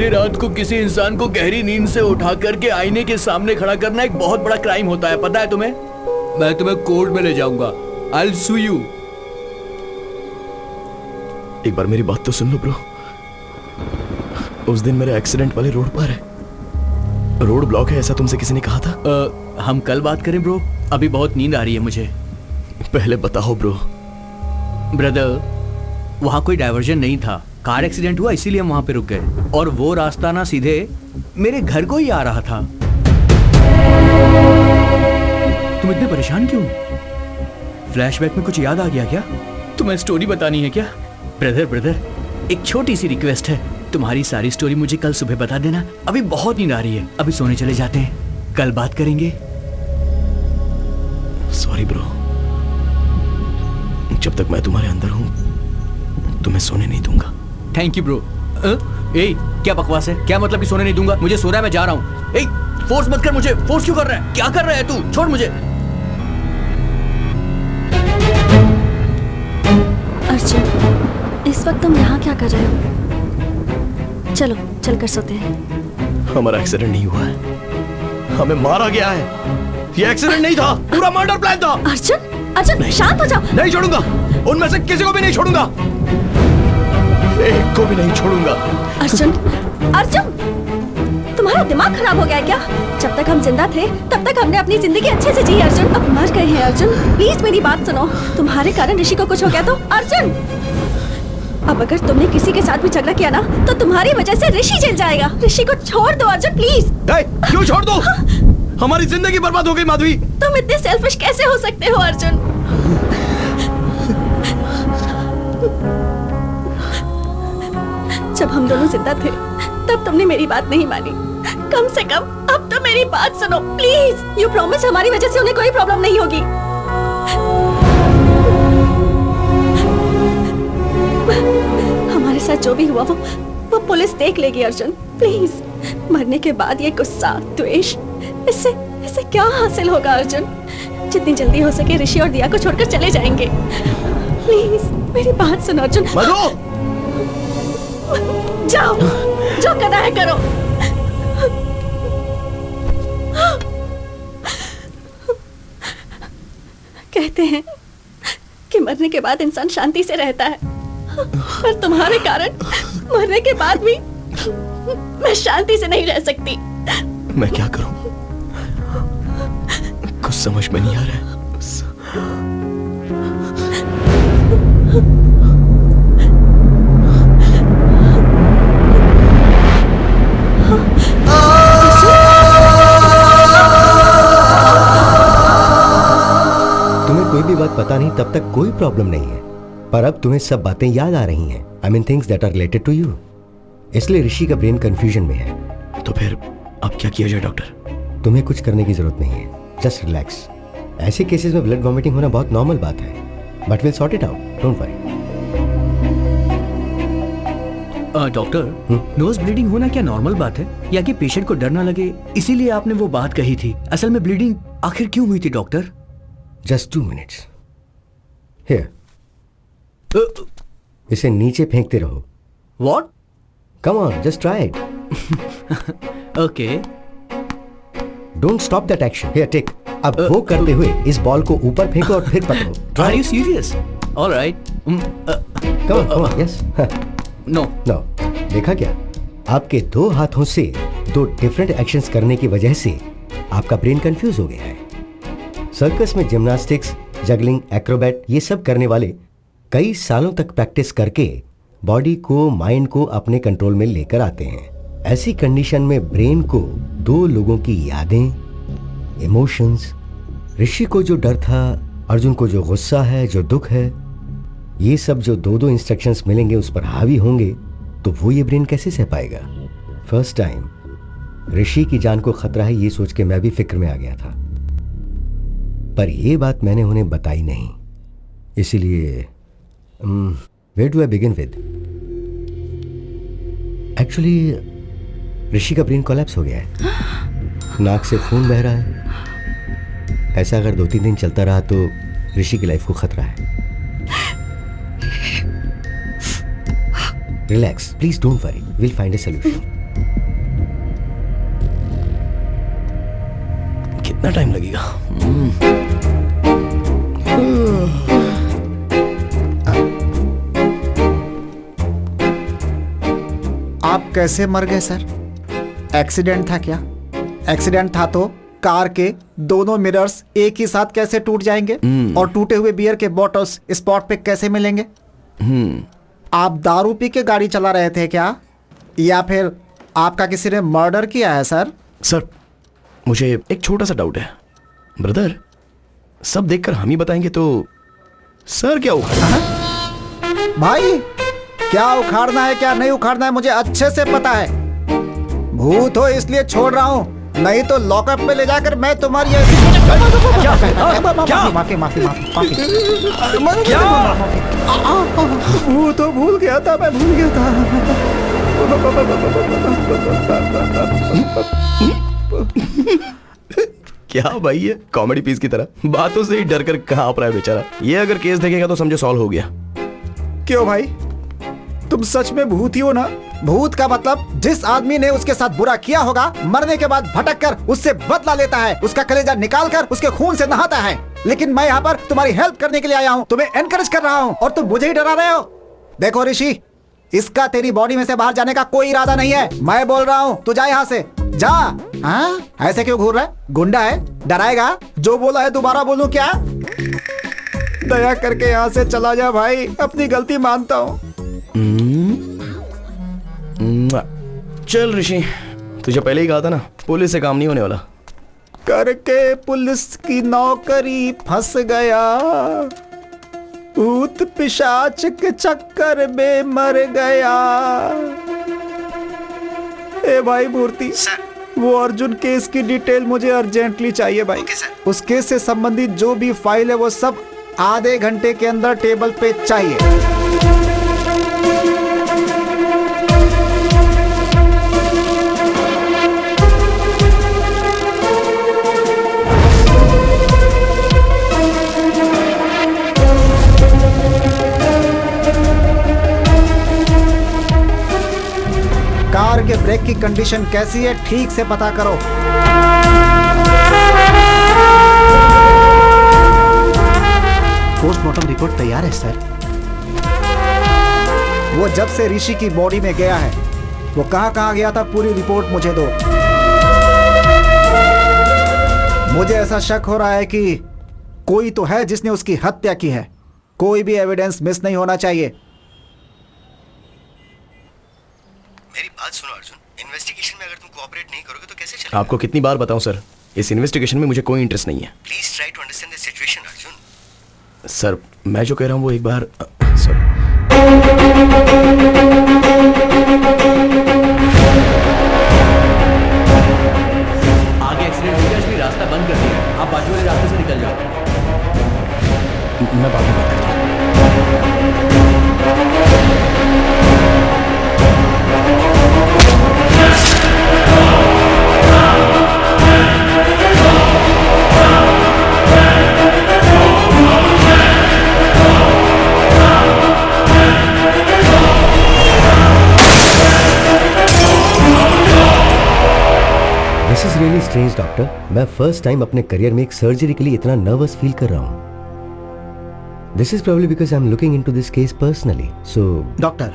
आधी रात को किसी इंसान को गहरी नींद से उठा करके आईने के सामने खड़ा करना एक बहुत बड़ा क्राइम होता है, पता है तुम्हें? मैं तुम्हें कोर्ट में ले जाऊंगा। I'll sue you. एक बार मेरी बात तो सुन लो ब्रो। उस दिन मेरे एक्सीडेंट वाले रोड पर है, रोड ब्लॉक है, ऐसा तुमसे किसी ने कहा था? हम कल बात करें ब्रो, अभी बहुत नींद आ रही है मुझे। पहले बताओ ब्रो। ब्रदर, वहाँ कोई डायवर्जन नहीं था, कार एक्सीडेंट हुआ इसीलिए हम वहाँ पे रुक गए, और वो रास्ता ना सीधे मेरे घर को ही आ रहा था। तुम इतने परेशान क्यों? फ्लैशबैक में कुछ याद आ गया क्या? तुम्हें स्टोरी बतानी है क्या? ब्रदर, एक छोटी सी रिक्वेस्ट है, तुम्हारी सारी स्टोरी मुझे कल सुबह बता देना। अभी बहुत नींद आ रही है, अभी सोने चले जाते हैं, कल बात करेंगे। सॉरी ब्रो, जब तक मैं तुम्हारे अंदर हूं तुम्हें सोने नहीं दूंगा। Thank you bro. ए, क्या बकवास है? क्या मतलब कि सोने नहीं दूंगा? मुझे सो रहा है, मैं जा रहा हूँ। ए, फोर्स मत कर मुझे। फोर्स क्यों कर रहा है? क्या कर रहा है तू? छोड़ मुझे। अर्जुन, इस वक्त तुम यहाँ क्या कर रहे हो? चलो चलकर सोते हैं। हमारा एक्सीडेंट नहीं हुआ है, हमें मारा गया है। ये एक्सीडेंट नहीं था, पूरा मर्डर प्लान था। अर्जुन, शांत हो जाओ। नहीं छोड़ूंगा, उनमें से किसी को भी नहीं छोड़ूंगा, एक को भी नहीं छोड़ूंगा। अर्जुन, तुम्हारा दिमाग खराब हो गया है क्या? जब तक हम जिंदा थे तब तक हमने अपनी जिंदगी अच्छे से जी अर्जुन, अब मर गए हैं अर्जुन, प्लीज मेरी बात सुनो। तुम्हारे कारण ऋषि को कुछ हो गया तो अर्जुन, अब अगर तुमने किसी के साथ भी झगड़ा किया ना तो तुम्हारी वजह से ऋषि जेल जाएगा। ऋषि को छोड़ दो अर्जुन, प्लीज। क्यों छोड़ दो? हमारी जिंदगी बर्बाद हो गई माधवी। तुम इतने सेल्फिश कैसे हो सकते हो अर्जुन? जब हम दोनों जिंदा थे तब तुमने मेरी बात नहीं मानी, कम से कम अब तो मेरी बात सुनो प्लीज। यू प्रॉमिस हमारी वजह से उन्हें कोई प्रॉब्लम नहीं होगी। हमारे साथ जो भी हुआ वो पुलिस देख लेगी अर्जुन, प्लीज। मरने के बाद ये गुस्सा, द्वेष, इससे क्या हासिल होगा अर्जुन? जितनी जल्दी हो सके ऋषि और दिया को छोड़कर चले जाएंगे, प्लीज मेरी बात सुनो अर्जुन। जाओ, जो करना है करो। कहते हैं कि मरने के बाद इंसान शांति से रहता है, पर तुम्हारे कारण मरने के बाद भी मैं शांति से नहीं रह सकती। मैं क्या करूं? कुछ समझ में नहीं आ रहा है। तुम्हें कोई भी बात पता नहीं तब तक कोई प्रॉब्लम नहीं है, पर अब तुम्हें सब बातें याद आ रही हैं। I mean things that are related to you. इसलिए ऋषि का ब्रेन कंफ्यूजन में है। तो फिर अब क्या किया जाए डॉक्टर? तुम्हें कुछ करने की जरूरत नहीं है, जस्ट रिलैक्स। ऐसे केसेस में ब्लड वॉमिटिंग होना बहुत नॉर्मल बात है, but will sort it out, don't worry. Doctor, nose bleeding होना क्या नॉर्मल बात है, या कि पेशेंट को डर ना लगे इसीलिए आपने वो बात कही थी? असल में ब्लीडिंग आखिर क्यों हुई थी डॉक्टर? Just 2 minutes। हियर, इसे नीचे फेंकते रहो। What? Come on, just try it. Okay. Don't stop that action. Here, take. अब वो करते हुए इस बॉल को ऊपर फेंको और फिर पकड़ो। Are you serious? All right. Come on, yes. No. No. देखा क्या? आपके 2 हाथों से 2 डिफरेंट एक्शंस करने की वजह से आपका ब्रेन कंफ्यूज हो गया है। सर्कस में जिम्नास्टिक्स, जगलिंग, एक्रोबैट ये सब करने वाले कई सालों तक प्रैक्टिस करके बॉडी को, माइंड को अपने कंट्रोल में लेकर आते हैं। ऐसी कंडीशन में ब्रेन को 2 लोगों की यादें, इमोशंस, ऋषि को जो डर था, अर्जुन को जो गुस्सा है, जो दुख है, ये सब जो 2-2 इंस्ट्रक्शंस मिलेंगे उस पर हावी होंगे तो वो ये ब्रेन कैसे सह पाएगा? फर्स्ट टाइम ऋषि की जान को खतरा है ये सोच के मैं भी फिक्र में आ गया था, पर ये बात मैंने उन्हें बताई नहीं। इसीलिए where do I begin with? Actually Rishi का ब्रेन कोलैप्स हो गया है, नाक से खून बह रहा है। ऐसा अगर 2-3 दिन चलता रहा तो ऋषि की लाइफ को खतरा है। Relax, please don't worry, will find A solution. कितना टाइम लगेगा? आप कैसे मर गए सर? एक्सीडेंट था क्या? एक्सीडेंट था तो कार के दोनों मिरर्स एक ही साथ कैसे टूट जाएंगे? और टूटे हुए बियर के बॉटल्स स्पॉट पे कैसे मिलेंगे? आप दारू पी के गाड़ी चला रहे थे क्या, या फिर आपका किसी ने मर्डर किया है सर? सर, मुझे एक छोटा सा डाउट है ब्रदर। सब देखकर हम ही बताएंगे तो सर क्या उखाड़ना? भाई, क्या उखाड़ना है क्या नहीं उखाड़ना है मुझे अच्छे से पता है। भूत हो इसलिए छोड़ रहा हूँ, नहीं तो लॉकअप में ले जाकर मैं तुम्हारी माफी माफी माफी। भूत हो, भूल गया था, मैं भूल गया था। क्या भाई, ये कॉमेडी पीस की तरह बातों से ही डर कर कहाँ रहा है बेचारा। ये अगर केस देखेगा तो समझो सॉल्व हो गया। क्यों भाई, तुम सच में भूत ही हो ना? भूत का मतलब जिस आदमी ने उसके साथ बुरा किया होगा, मरने के बाद भटक कर उससे बदला लेता है, उसका कलेजा निकाल कर उसके खून से नहाता है। लेकिन मैं यहाँ पर तुम्हारी हेल्प करने के लिए आया हूँ, तुम्हें एनकरेज कर रहा हूँ, और तुम मुझे ही डरा रहे हो। देखो ऋषि, इसका तेरी बॉडी में से बाहर जाने का कोई इरादा नहीं है। मैं बोल रहा हूँ, तू जा यहाँ से, जा। हाँ, ऐसे क्यों घूर रहा है? गुंडा है, डराएगा? जो बोला है दोबारा बोलूं क्या? दया करके यहाँ से चला जा भाई, अपनी गलती मानता हूँ। चल ऋषि, तुझे पहले ही कहा था ना, पुलिस से काम नहीं होने वाला। करके पुलिस की नौकरी फंस गया, भूत पिशाच के चक्कर में मर गया। ए भाई मूर्ति, वो अर्जुन केस की डिटेल मुझे अर्जेंटली चाहिए भाई। उस केस से संबंधित जो भी फाइल है वो सब आधे घंटे के अंदर टेबल पे चाहिए। कार के ब्रेक की कंडीशन कैसी है ठीक से पता करो। पोस्टमार्टम रिपोर्ट तैयार है सर। वो जब से ऋषि की बॉडी में गया है, वो कहां गया था, पूरी रिपोर्ट मुझे दो। मुझे ऐसा शक हो रहा है कि कोई तो है जिसने उसकी हत्या की है। कोई भी एविडेंस मिस नहीं होना चाहिए। मेरी बात सुनो अर्जुन, इन्वेस्टिगेशन में अगर तुम कोऑपरेट नहीं करोगे तो कैसे चलेगा? आपको कितनी बार बताऊं सर, इस इन्वेस्टिगेशन में मुझे कोई इंटरेस्ट नहीं है। Please try to understand the situation Arjun. Sir, मैं जो कह रहा हूं वो एक बार सर। आगे एक्सीडेंट हो गया, इसलिए रास्ता बंद कर दिया। आप बाजू वाले रास्ते से निकल जाओ। मैं बाद में बात करता हूं। This is really strange doctor. मैं फर्स्ट टाइम अपने करियर में एक सर्जरी के लिए इतना नर्वस फील कर रहा हूँ। This is probably because I am looking into this case personally. So doctor,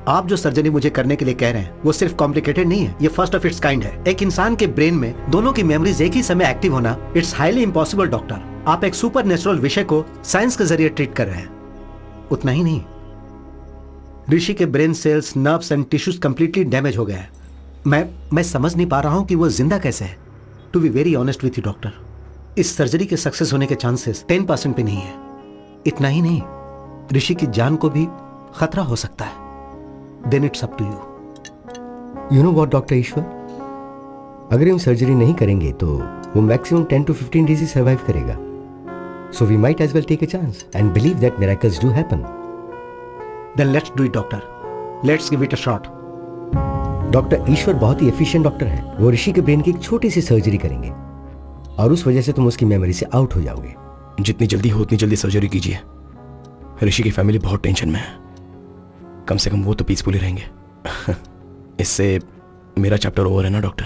आप जो सर्जरी मुझे करने के लिए कह रहे हैं वो सिर्फ कॉम्प्लिकेटेड नहीं है, ये फर्स्ट ऑफ इट्स काइंड है। एक इंसान के ब्रेन में दोनों की मेमोरीज एक ही समय एक्टिव होना, इट्स हाईली इम्पॉसिबल डॉक्टर। आप एक सुपर नेचुरल विषय को साइंस के जरिए ट्रीट कर रहे हैं। उतना ही नहीं, ऋषि के brain cells, nerves and tissues completely damage हो गए हैं। मैं समझ नहीं पा रहा हूं कि वो जिंदा कैसे है। To be very honest with you doctor, इस सर्जरी के सक्सेस होने के चांसेस 10% पे नहीं है। इतना ही नहीं, ऋषि की जान को भी खतरा हो सकता है। Then it's up to you. You know what doctor Ishwar, अगर हम सर्जरी नहीं करेंगे तो वो मैक्सिमम 10 to 15 डेज ही सर्वाइव करेगा। So we might as well take a chance and believe that miracles do happen. Then let's do it doctor, let's give it a shot. Doctor Ishwar बहुत ही एफिशिएंट डॉक्टर है। वो ऋषि के brain की एक छोटी सी सर्जरी करेंगे और उस वजह से तुम उसकी मेमोरी से आउट हो जाओगे। जितनी जल्दी हो उतनी जल्दी सर्जरी कीजिए। ऋषि की फैमिली बहुत टेंशन में है, कम से कम वो तो पीसफुली रहेंगे। इससे मेरा चैप्टर ओवर है ना डॉक्टर?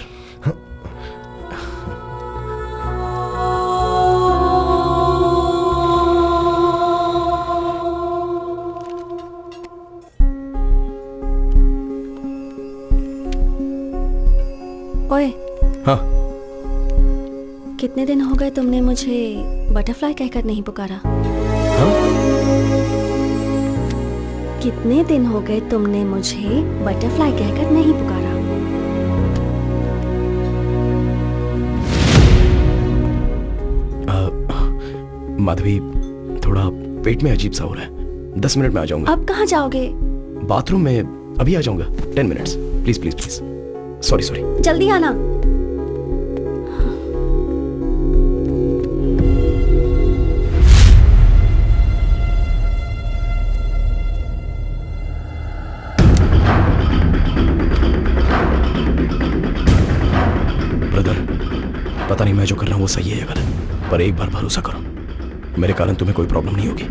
ओए, हाँ। कितने दिन हो गए तुमने मुझे बटरफ्लाई कहकर नहीं पुकारा? कितने दिन हो गए तुमने मुझे बटरफ्लाई कहकर नहीं पुकारा? माधवी, थोड़ा पेट में अजीब सा हो रहा है। 10 मिनट में आ जाऊंगा। अब कहाँ जाओगे? बाथरूम में अभी आ जाऊंगा। 10 minutes, please please please. Sorry sorry. जल्दी आना। ब्रदर, पता नहीं मैं जो कर रहा हूँ वो सही है या गलत, पर एक बार भरोसा करो, मेरे कारण तुम्हें कोई प्रॉब्लम नहीं होगी।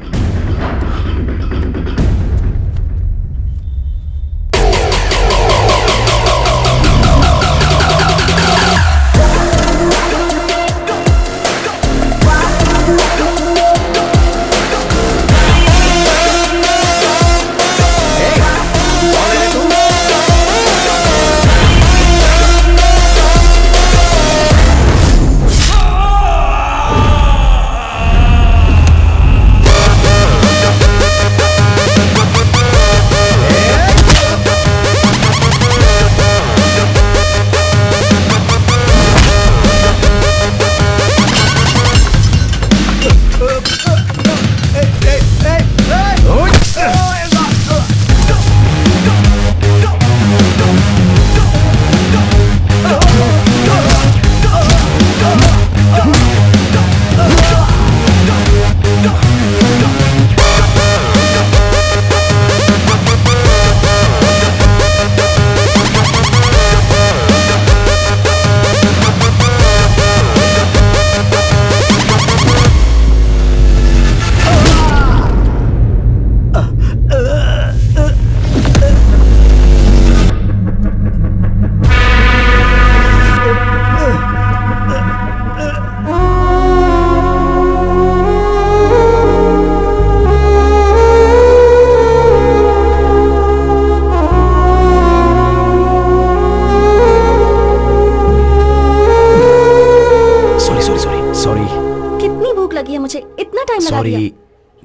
सॉरी,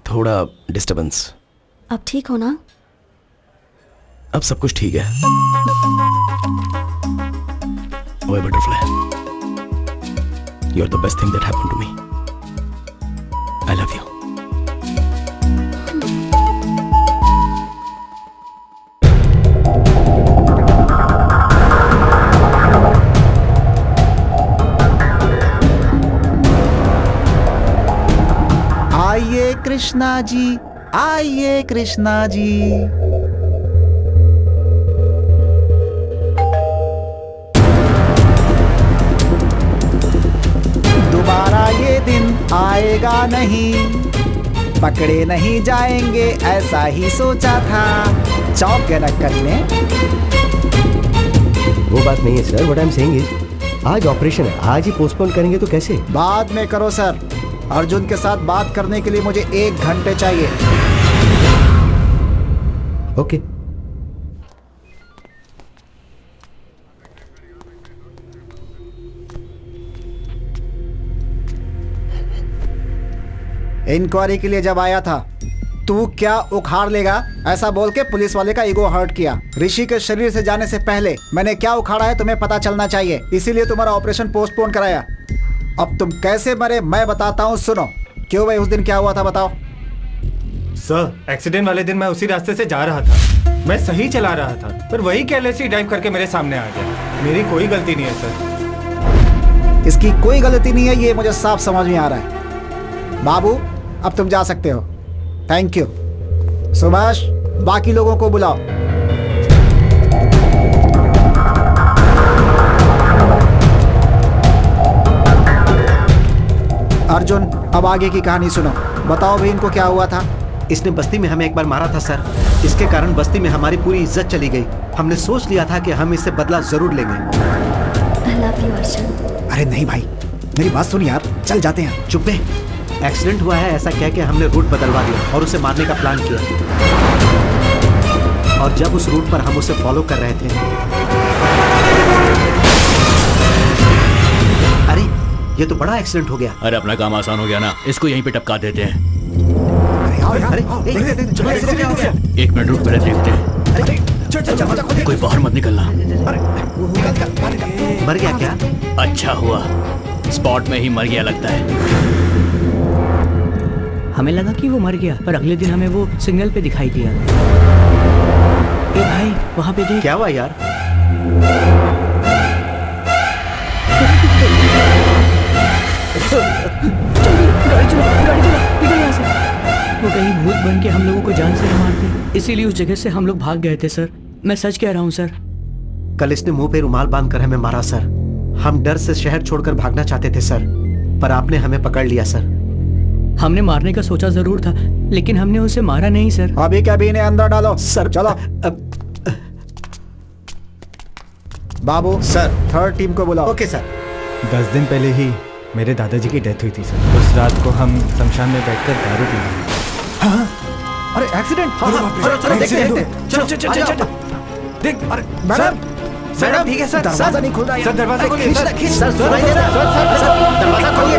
थोड़ा डिस्टर्बेंस। अब ठीक हो ना? अब सब कुछ ठीक है। ओए butterfly, you are the best thing that happened to me. I love you. आइए कृष्णा जी, आइए कृष्णा जी। दोबारा ये दिन आएगा नहीं, पकड़े नहीं जाएंगे ऐसा ही सोचा था। चौंक गए ना करीने। वो बात नहीं है sir, what I am saying is आज ऑपरेशन है, आज ही पोस्टपोन करेंगे तो कैसे? बाद में करो सर। अर्जुन के साथ बात करने के लिए मुझे 1 घंटे चाहिए। ओके। इंक्वायरी के लिए जब आया था, तू क्या उखाड़ लेगा ऐसा बोल के पुलिस वाले का ईगो हर्ट किया। ऋषि के शरीर से जाने से पहले मैंने क्या उखाड़ा है तुम्हें पता चलना चाहिए, इसीलिए तुम्हारा ऑपरेशन पोस्टपोन कराया। अब तुम कैसे मरे मैं बताता हूँ, सुनो। क्यों भाई, उस दिन क्या हुआ था बताओ। सर, एक्सीडेंट वाले दिन मैं उसी रास्ते से जा रहा था। मैं सही चला रहा था, पर वही केयरलेसली ड्राइव करके मेरे सामने आ गया। मेरी कोई गलती नहीं है सर। इसकी कोई गलती नहीं है, ये मुझे साफ समझ में आ रहा है। बाबू, अब तुम जा सकते हो। Thank you. सुभाष, बाकी लोगों को बुलाओ। अर्जुन, अब आगे की कहानी सुनो। बताओ भाई, इनको क्या हुआ था? इसने बस्ती में हमें एक बार मारा था सर। इसके कारण बस्ती में हमारी पूरी इज्जत चली गई। हमने सोच लिया था कि हम इससे बदला जरूर लेंगे। I love you, Arjun. अरे नहीं भाई, मेरी बात सुन यार, चल जाते हैं। चुप है, एक्सीडेंट हुआ है ऐसा कह के हमने रूट बदलवा दिया और उसे मारने का प्लान किया। और जब उस रूट पर हम उसे फॉलो कर रहे थे, ये तो बड़ा एक्सीडेंट हो गया। अरे अपना काम आसान हो गया ना, इसको यहीं पे टपका देते हैं। अरे चलो, एक्सीडेंट हो गया। 1 मिनट रुक, पहले देखते हैं। कोई बाहर मत निकलना। मर गया क्या? अच्छा हुआ, स्पॉट में ही मर गया लगता है। हमें लगा कि वो मर गया, पर अगले दिन हमें वो सिग्नल पे दिखाई दिया। ए भाई, वहाँ पे देख। क्या हुआ यार? गाड़ी चला, निकल यहाँ से। वो कहीं भूत बन के हम लोगों को जान से न मार दे, इसीलिए उस जगह से हम लोग भाग गए थे सर। मैं सच कह रहा हूँ सर। कल इसने मुंह पे रुमाल बांधकर हमें मारा सर। हम डर से शहर छोड़कर भागना चाहते थे सर, पर आपने हमें पकड़ लिया सर। हमने मारने का सोचा जरूर था, लेकिन हमने उसे मारा नहीं सर। अभी कैबिन ने अंदर डालो सर। चलो बाबू सर, 3rd टीम को बुलाओ। Okay sir. 10 दिन पहले ही मेरे दादाजी की डेथ हुई थी सर। उस रात को हम शमशान में बैठकर दारू पी रहे थे। अरे एक्सीडेंट! चलो देख, अरे मैडम, मैडम ठीक है सर। दरवाजा नहीं खुल रहा है। सर दरवाजा खोलिए। सर सुनाई दे रहा है। सर दरवाजा खोलिए।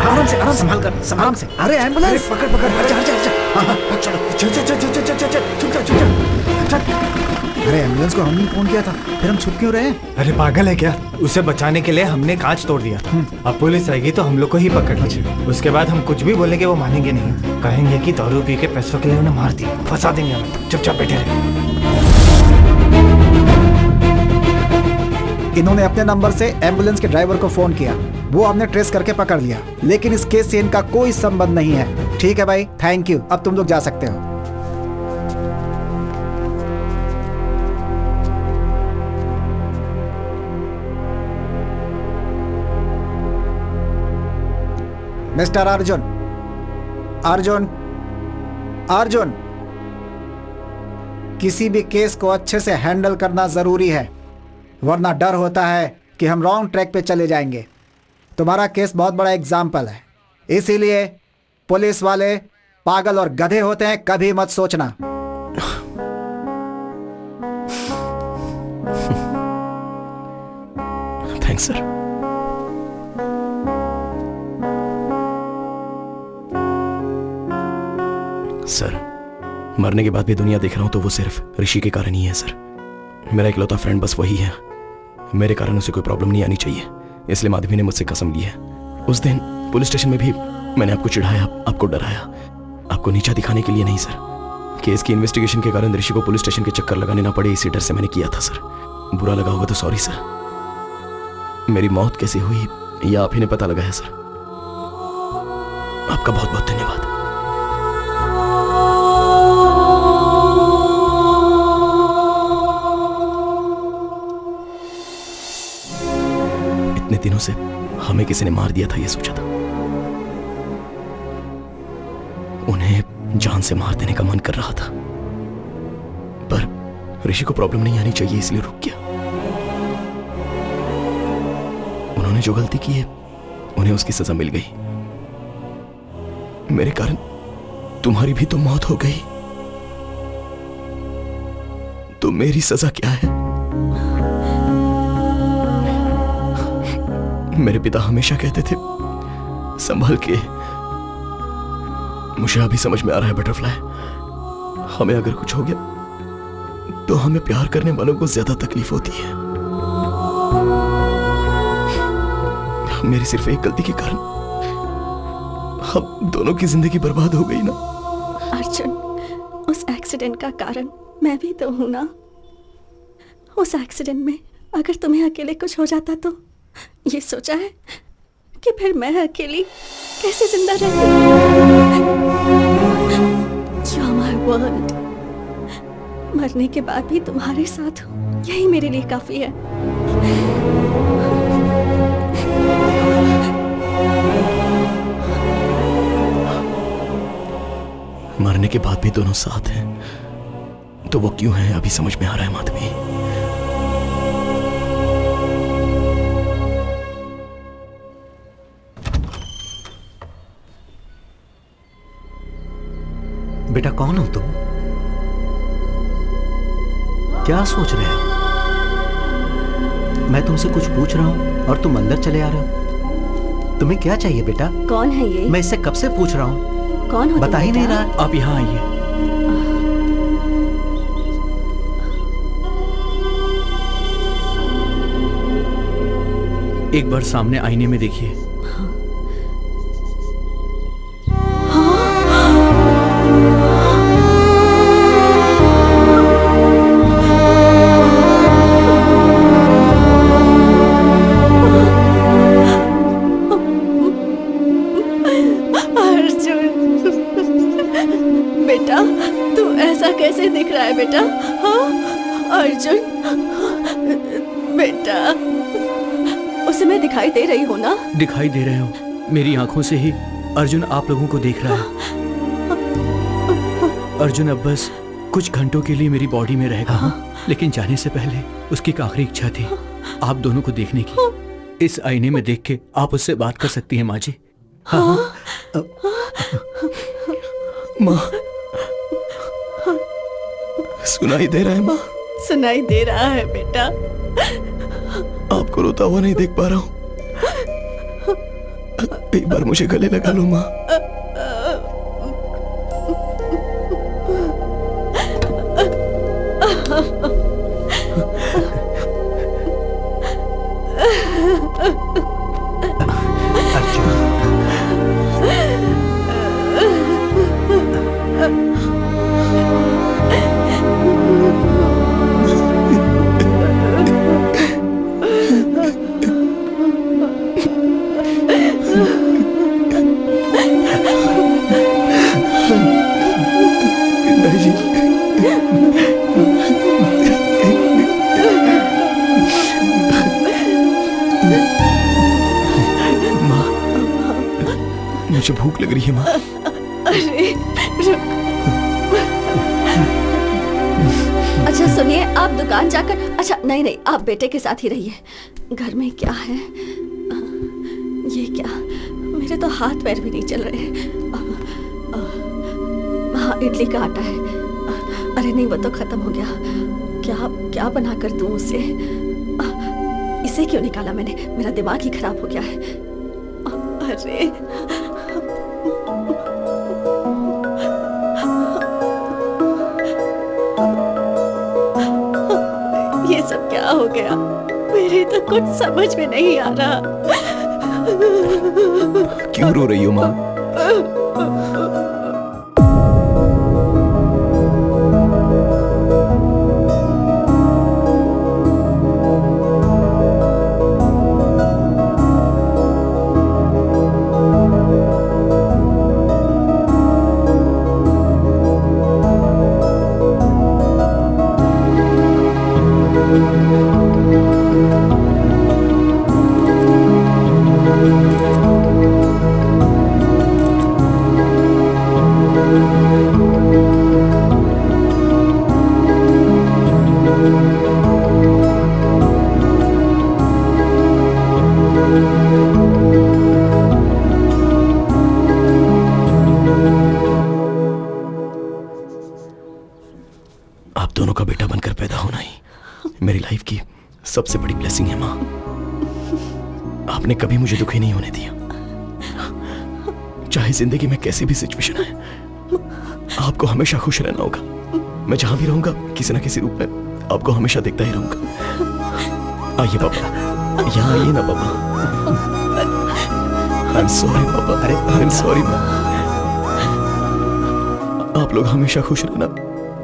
आराम से, आराम से, संभाल कर, आराम से। अरे एम्बुलेंस! पकड़ पकड़, चल। अरे एम्बुलेंस को हमने फोन किया था, फिर हम छुप क्यों रहे हैं? अरे पागल है क्या? उसे बचाने के लिए हमने कांच तोड़ दिया था। अब पुलिस आएगी तो हम लोग को ही पकड़ लेगी। उसके बाद हम कुछ भी बोलेंगे वो मानेंगे नहीं, कहेंगे कि दारू पी के पैसों के लिए उन्हें मार दिया, फंसा देंगे हमें। चुपचाप बैठे रहे। इन्होंने अपने नंबर से एम्बुलेंस के ड्राइवर को फोन किया, वो हमने ट्रेस करके पकड़ लिया, लेकिन इस केस से इनका कोई संबंध नहीं है। ठीक है भाई, थैंक यू। अब तुम लोग जा सकते हो। मिस्टर अर्जुन, अर्जुन, अर्जुन, किसी भी केस को अच्छे से हैंडल करना जरूरी है, वरना डर होता है कि हम रॉन्ग ट्रैक पे चले जाएंगे। तुम्हारा केस बहुत बड़ा एग्जाम्पल है, इसीलिए पुलिस वाले पागल और गधे होते हैं, कभी मत सोचना। Thanks sir. सर, मरने के बाद भी दुनिया देख रहा हूं तो वो सिर्फ ऋषि के कारण ही है सर। मेरा इकलौता फ्रेंड बस वही है। मेरे कारण उसे कोई प्रॉब्लम नहीं आनी चाहिए, इसलिए माधवी ने मुझसे कसम ली है। उस दिन पुलिस स्टेशन में भी मैंने आपको चिढ़ाया, आपको डराया, आपको नीचा दिखाने के लिए नहीं सर। केस की इन्वेस्टिगेशन के कारण ऋषि को पुलिस स्टेशन के चक्कर लगाने ना पड़े, इसी डर से मैंने किया था सर। बुरा लगा होगा तो सॉरी सर। मेरी मौत कैसे हुई यह आप ही ने पता लगाया सर। आपका बहुत बहुत धन्यवाद। इतने दिनों से हमें किसी ने मार दिया था ये सोचा था, उन्हें जान से मार देने का मन कर रहा था, पर ऋषि को प्रॉब्लम नहीं आनी चाहिए इसलिए रुक गया। उन्होंने जो गलती की है उन्हें उसकी सजा मिल गई। मेरे कारण तुम्हारी भी तो मौत हो गई, तो मेरी सजा क्या है? मेरे पिता हमेशा कहते थे संभल के। मुझे अभी समझ में आ रहा है बटरफ्लाई, हमें अगर कुछ हो गया तो हमें प्यार करने वालों को ज्यादा तकलीफ होती है। मेरी सिर्फ एक गलती के कारण हम दोनों की जिंदगी बर्बाद हो गई ना। अर्जुन, उस एक्सीडेंट का कारण मैं भी तो हूं ना। उस एक्सीडेंट में अगर तुम्हें अकेले कुछ हो जाता तो ये सोचा है कि फिर मैं अकेली कैसे जिंदा रहती। You are my world। मरने के बाद भी तुम्हारे साथ हूँ, यही मेरे लिए काफी है। मरने के बाद भी दोनों साथ हैं, तो वो क्यों हैं अभी समझ में आ रहा है माधवी। बेटा कौन हो तुम? क्या सोच रहे हो? मैं तुमसे कुछ पूछ रहा हूँ और तुम अंदर चले आ रहे हो। तुम्हें क्या चाहिए बेटा? कौन है ये? मैं इससे कब से पूछ रहा हूँ, कौन हो? बता ही नहीं रहा। आप यहाँ आइए। एक बार सामने आईने में देखिए। कैसे दिख रहा है बेटा? हाँ अर्जुन बेटा, उसे मैं दिखाई दे रही हूँ ना? दिखाई दे रहे हो। मेरी आंखों से ही अर्जुन आप लोगों को देख रहा है। अर्जुन अब बस कुछ घंटों के लिए मेरी बॉडी में रहेगा। लेकिन जाने से पहले उसकी एक आखिरी इच्छा थी आप दोनों को देखने की। इस आईने में देख के आप उससे बात कर सकती हैं माँ जी। हाँ। माँ सुनाई दे रहा है माँ? सुनाई दे रहा है बेटा। आपको रोता हुआ नहीं देख पा रहा हूँ। एक बार मुझे गले लगा लो माँ। मुझे भूख लग रही है माँ। अरे रुक। अच्छा सुनिए, आप दुकान जाकर, अच्छा नहीं आप बेटे के साथ ही रहिए। घर में क्या है? ये क्या, मेरे तो हाथ पैर भी नहीं चल रहे। हाँ इडली का आटा है। अरे नहीं वो तो खत्म हो गया। क्या बना कर दूं उसे? इसे क्यों निकाला मैंने? मेरा दिमाग ही खराब हो गया है। अरे ये सब क्या हो गया? मेरे तो कुछ समझ में नहीं आ रहा। क्यों रो रही हो माँ? सबसे बड़ी ब्लेसिंग है माँ। आपने कभी मुझे दुखी नहीं होने दिया। चाहे जिंदगी में कैसी भी सिचुएशन आए, आपको हमेशा खुश रहना होगा। मैं जहां भी रहूंगा किसी ना किसी रूप में आपको हमेशा देखता ही रहूंगा। आइए पापा, यहाँ आइए ना पापा। आई एम सॉरी पापा। अरे आई एम सॉरी माँ। आप लोग हमेशा खुश रहना।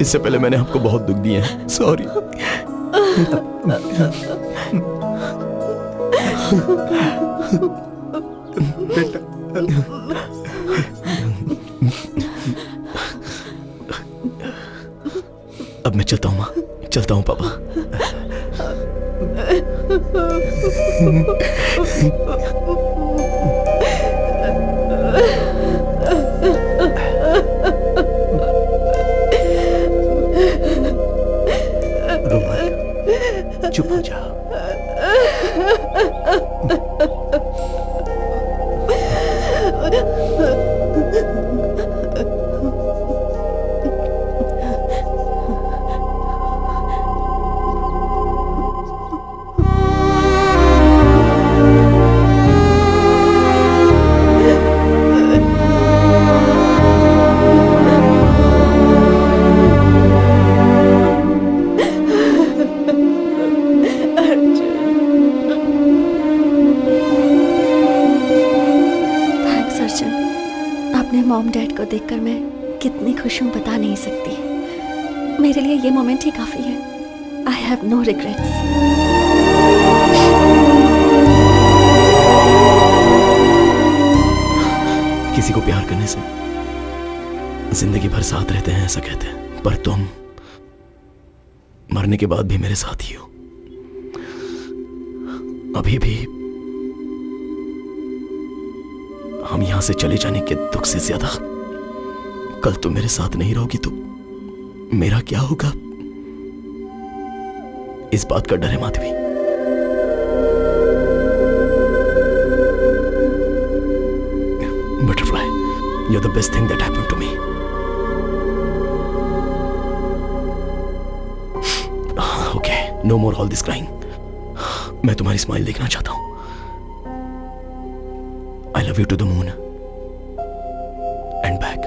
इससे पहले मैंने आपको बहुत दुख दिया है। सॉरी। बेटा अब मैं चलता हूँ माँ, चलता हूँ पापा। रो मत, चुप हो जा। अपने मॉम डैड को देखकर मैं कितनी खुश हूँ बता नहीं सकती। मेरे लिए ये मोमेंट ही काफी है। I have no regrets. किसी को प्यार करने से जिंदगी भर साथ रहते हैं ऐसा कहते हैं, पर तुम मरने के बाद भी मेरे साथ ही हो। अभी भी हम यहां से चले जाने के दुख से ज्यादा कल तुम मेरे साथ नहीं रहोगी तो मेरा क्या होगा, इस बात का डर है Madhavi. Butterfly, you're the best thing that happened to me. Okay, no more all this crying. मैं तुम्हारी स्माइल देखना चाहता हूं। I love you to the moon and back.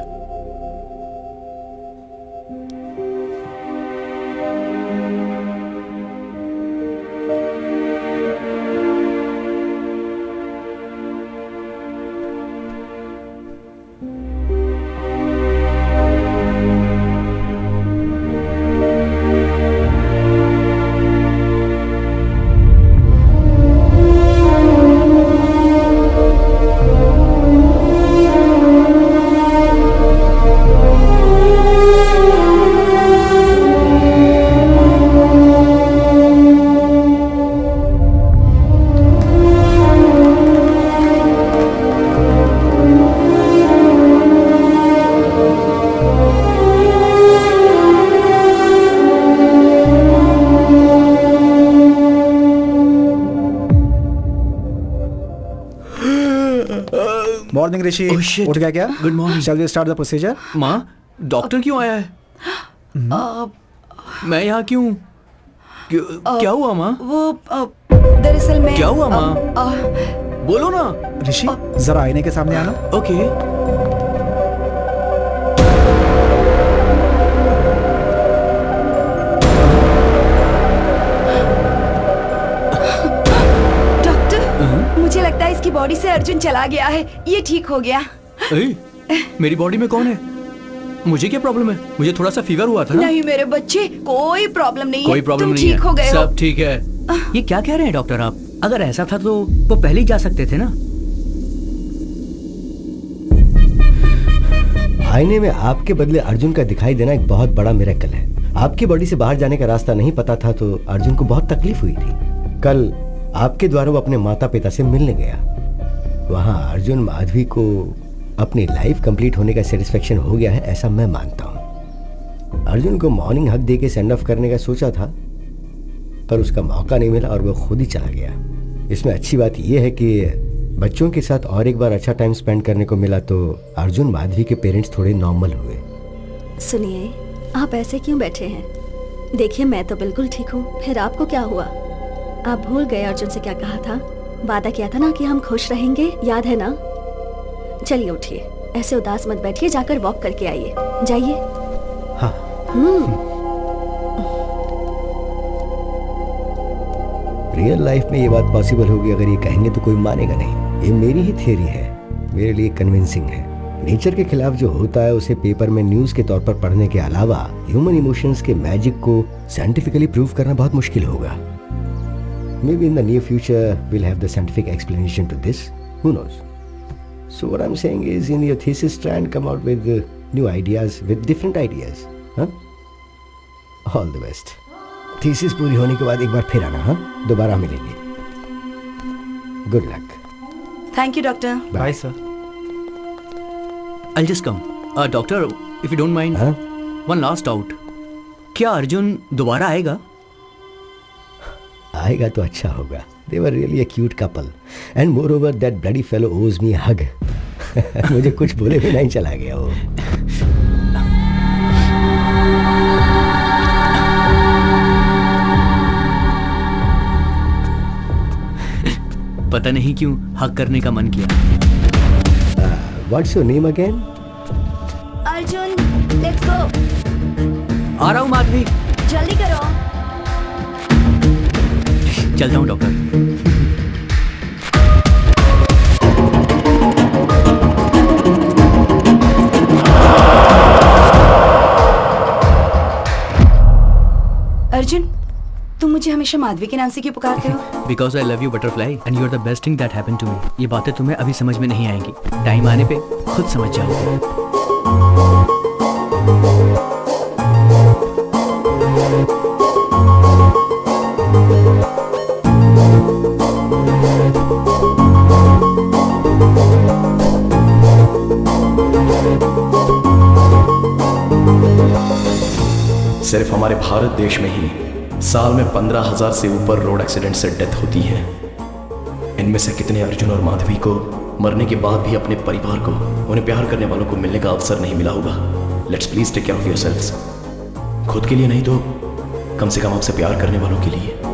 Morning Rishi, उठ गया क्या? Good morning. Shall we start the procedure? माँ, doctor क्यों आया है? मैं यहाँ क्यों? क्या हुआ माँ? वो दरअसल मैं क्या हुआ माँ? बोलो ना। ऋषि जरा आईने के सामने आना। ओके। मुझे लगता है इसकी बॉडी से अर्जुन चला गया है। ये ठीक हो गया। मेरी बॉडी में कौन है? मुझे क्या प्रॉब्लम है? मुझे थोड़ा सा फीवर हुआ था ना। नहीं मेरे बच्चे, कोई प्रॉब्लम नहीं है। कोई प्रॉब्लम नहीं है। ठीक हो गए हो। सब ठीक है। ये क्या कह रहे हैं डॉक्टर आप? अगर ऐसा था तो वो पहले ही जा सकते थे ना। आईने में आपके बदले अर्जुन का दिखाई देना एक बहुत बड़ा मिरेकल है। आपकी बॉडी से बाहर जाने का रास्ता नहीं पता था तो अर्जुन को बहुत तकलीफ हुई थी। कल आपके द्वारा वो अपने माता पिता से मिलने गया। वहां अर्जुन माधवी को अपनी लाइफ कंप्लीट होने का सेटिस्फेक्शन हो गया है ऐसा मैं मानता हूं। अर्जुन को मॉर्निंग हक दे के सेंड ऑफ करने का सोचा था पर उसका मौका नहीं मिला और वो खुद ही चला गया। इसमें अच्छी बात यह है कि बच्चों के साथ और एक बार अच्छा टाइम स्पेंड करने को मिला तो अर्जुन माधवी के पेरेंट्स थोड़े नॉर्मल हुए। सुनिए, आप ऐसे क्यों बैठे हैं? देखिए मैं तो बिल्कुल ठीक हूँ। फिर आपको क्या हुआ? आप भूल गए अर्जुन से क्या कहा था? वादा किया था ना कि हम खुश रहेंगे, याद है ना? चलिए उठिए, ऐसे उदास मत बैठिए, जाकर वॉक करके आइए। जाइए। हाँ। रियल लाइफ में ये बात पॉसिबल होगी अगर ये कहेंगे तो कोई मानेगा नहीं। ये मेरी ही थियरी है, मेरे लिए कन्विंसिंग है। नेचर के खिलाफ जो होता है उसे पेपर में न्यूज के तौर पर पढ़ने के अलावा ह्यूमन इमोशंस के मैजिक को साइंटिफिकली प्रूव करना बहुत मुश्किल होगा। Maybe in the near future we'll have the scientific explanation to this. Who knows? So what I'm saying is, in your thesis, try and come out with new ideas, with different ideas. Huh? All the best. Thesis पूरी होने के बाद एक बार फिर आना, हाँ? दोबारा मिलेंगे। Good luck. Thank you, doctor. Bye, sir. I'll just come. Doctor, if you don't mind, one last doubt. क्या अर्जुन दोबारा आएगा? आएगा तो अच्छा होगा। They were really a cute couple. And moreover, that bloody fellow owes me a hug. मुझे कुछ बोले भी नहीं चला गया वो। पता नहीं क्यों हक करने का मन किया। What's your name again? Arjun, let's go. आ रहा हूँ माधवी। जल्दी करो। चलता हूँ डॉक्टर। हमेशा माधवी के नाम से क्यों पुकारते हो? Because I love you butterfly and you are the best thing that happened to me. ये बातें तुम्हें अभी समझ में नहीं आएंगी, टाइम आने पे खुद समझ जाओगे। सिर्फ हमारे भारत देश में ही साल में 15,000 से ऊपर रोड एक्सीडेंट से डेथ होती है। इनमें से कितने अर्जुन और माधवी को मरने के बाद भी अपने परिवार को, उन्हें प्यार करने वालों को मिलने का अवसर नहीं मिला होगा। Let's please take care of yourselves. खुद के लिए नहीं तो कम से कम आपसे प्यार करने वालों के लिए।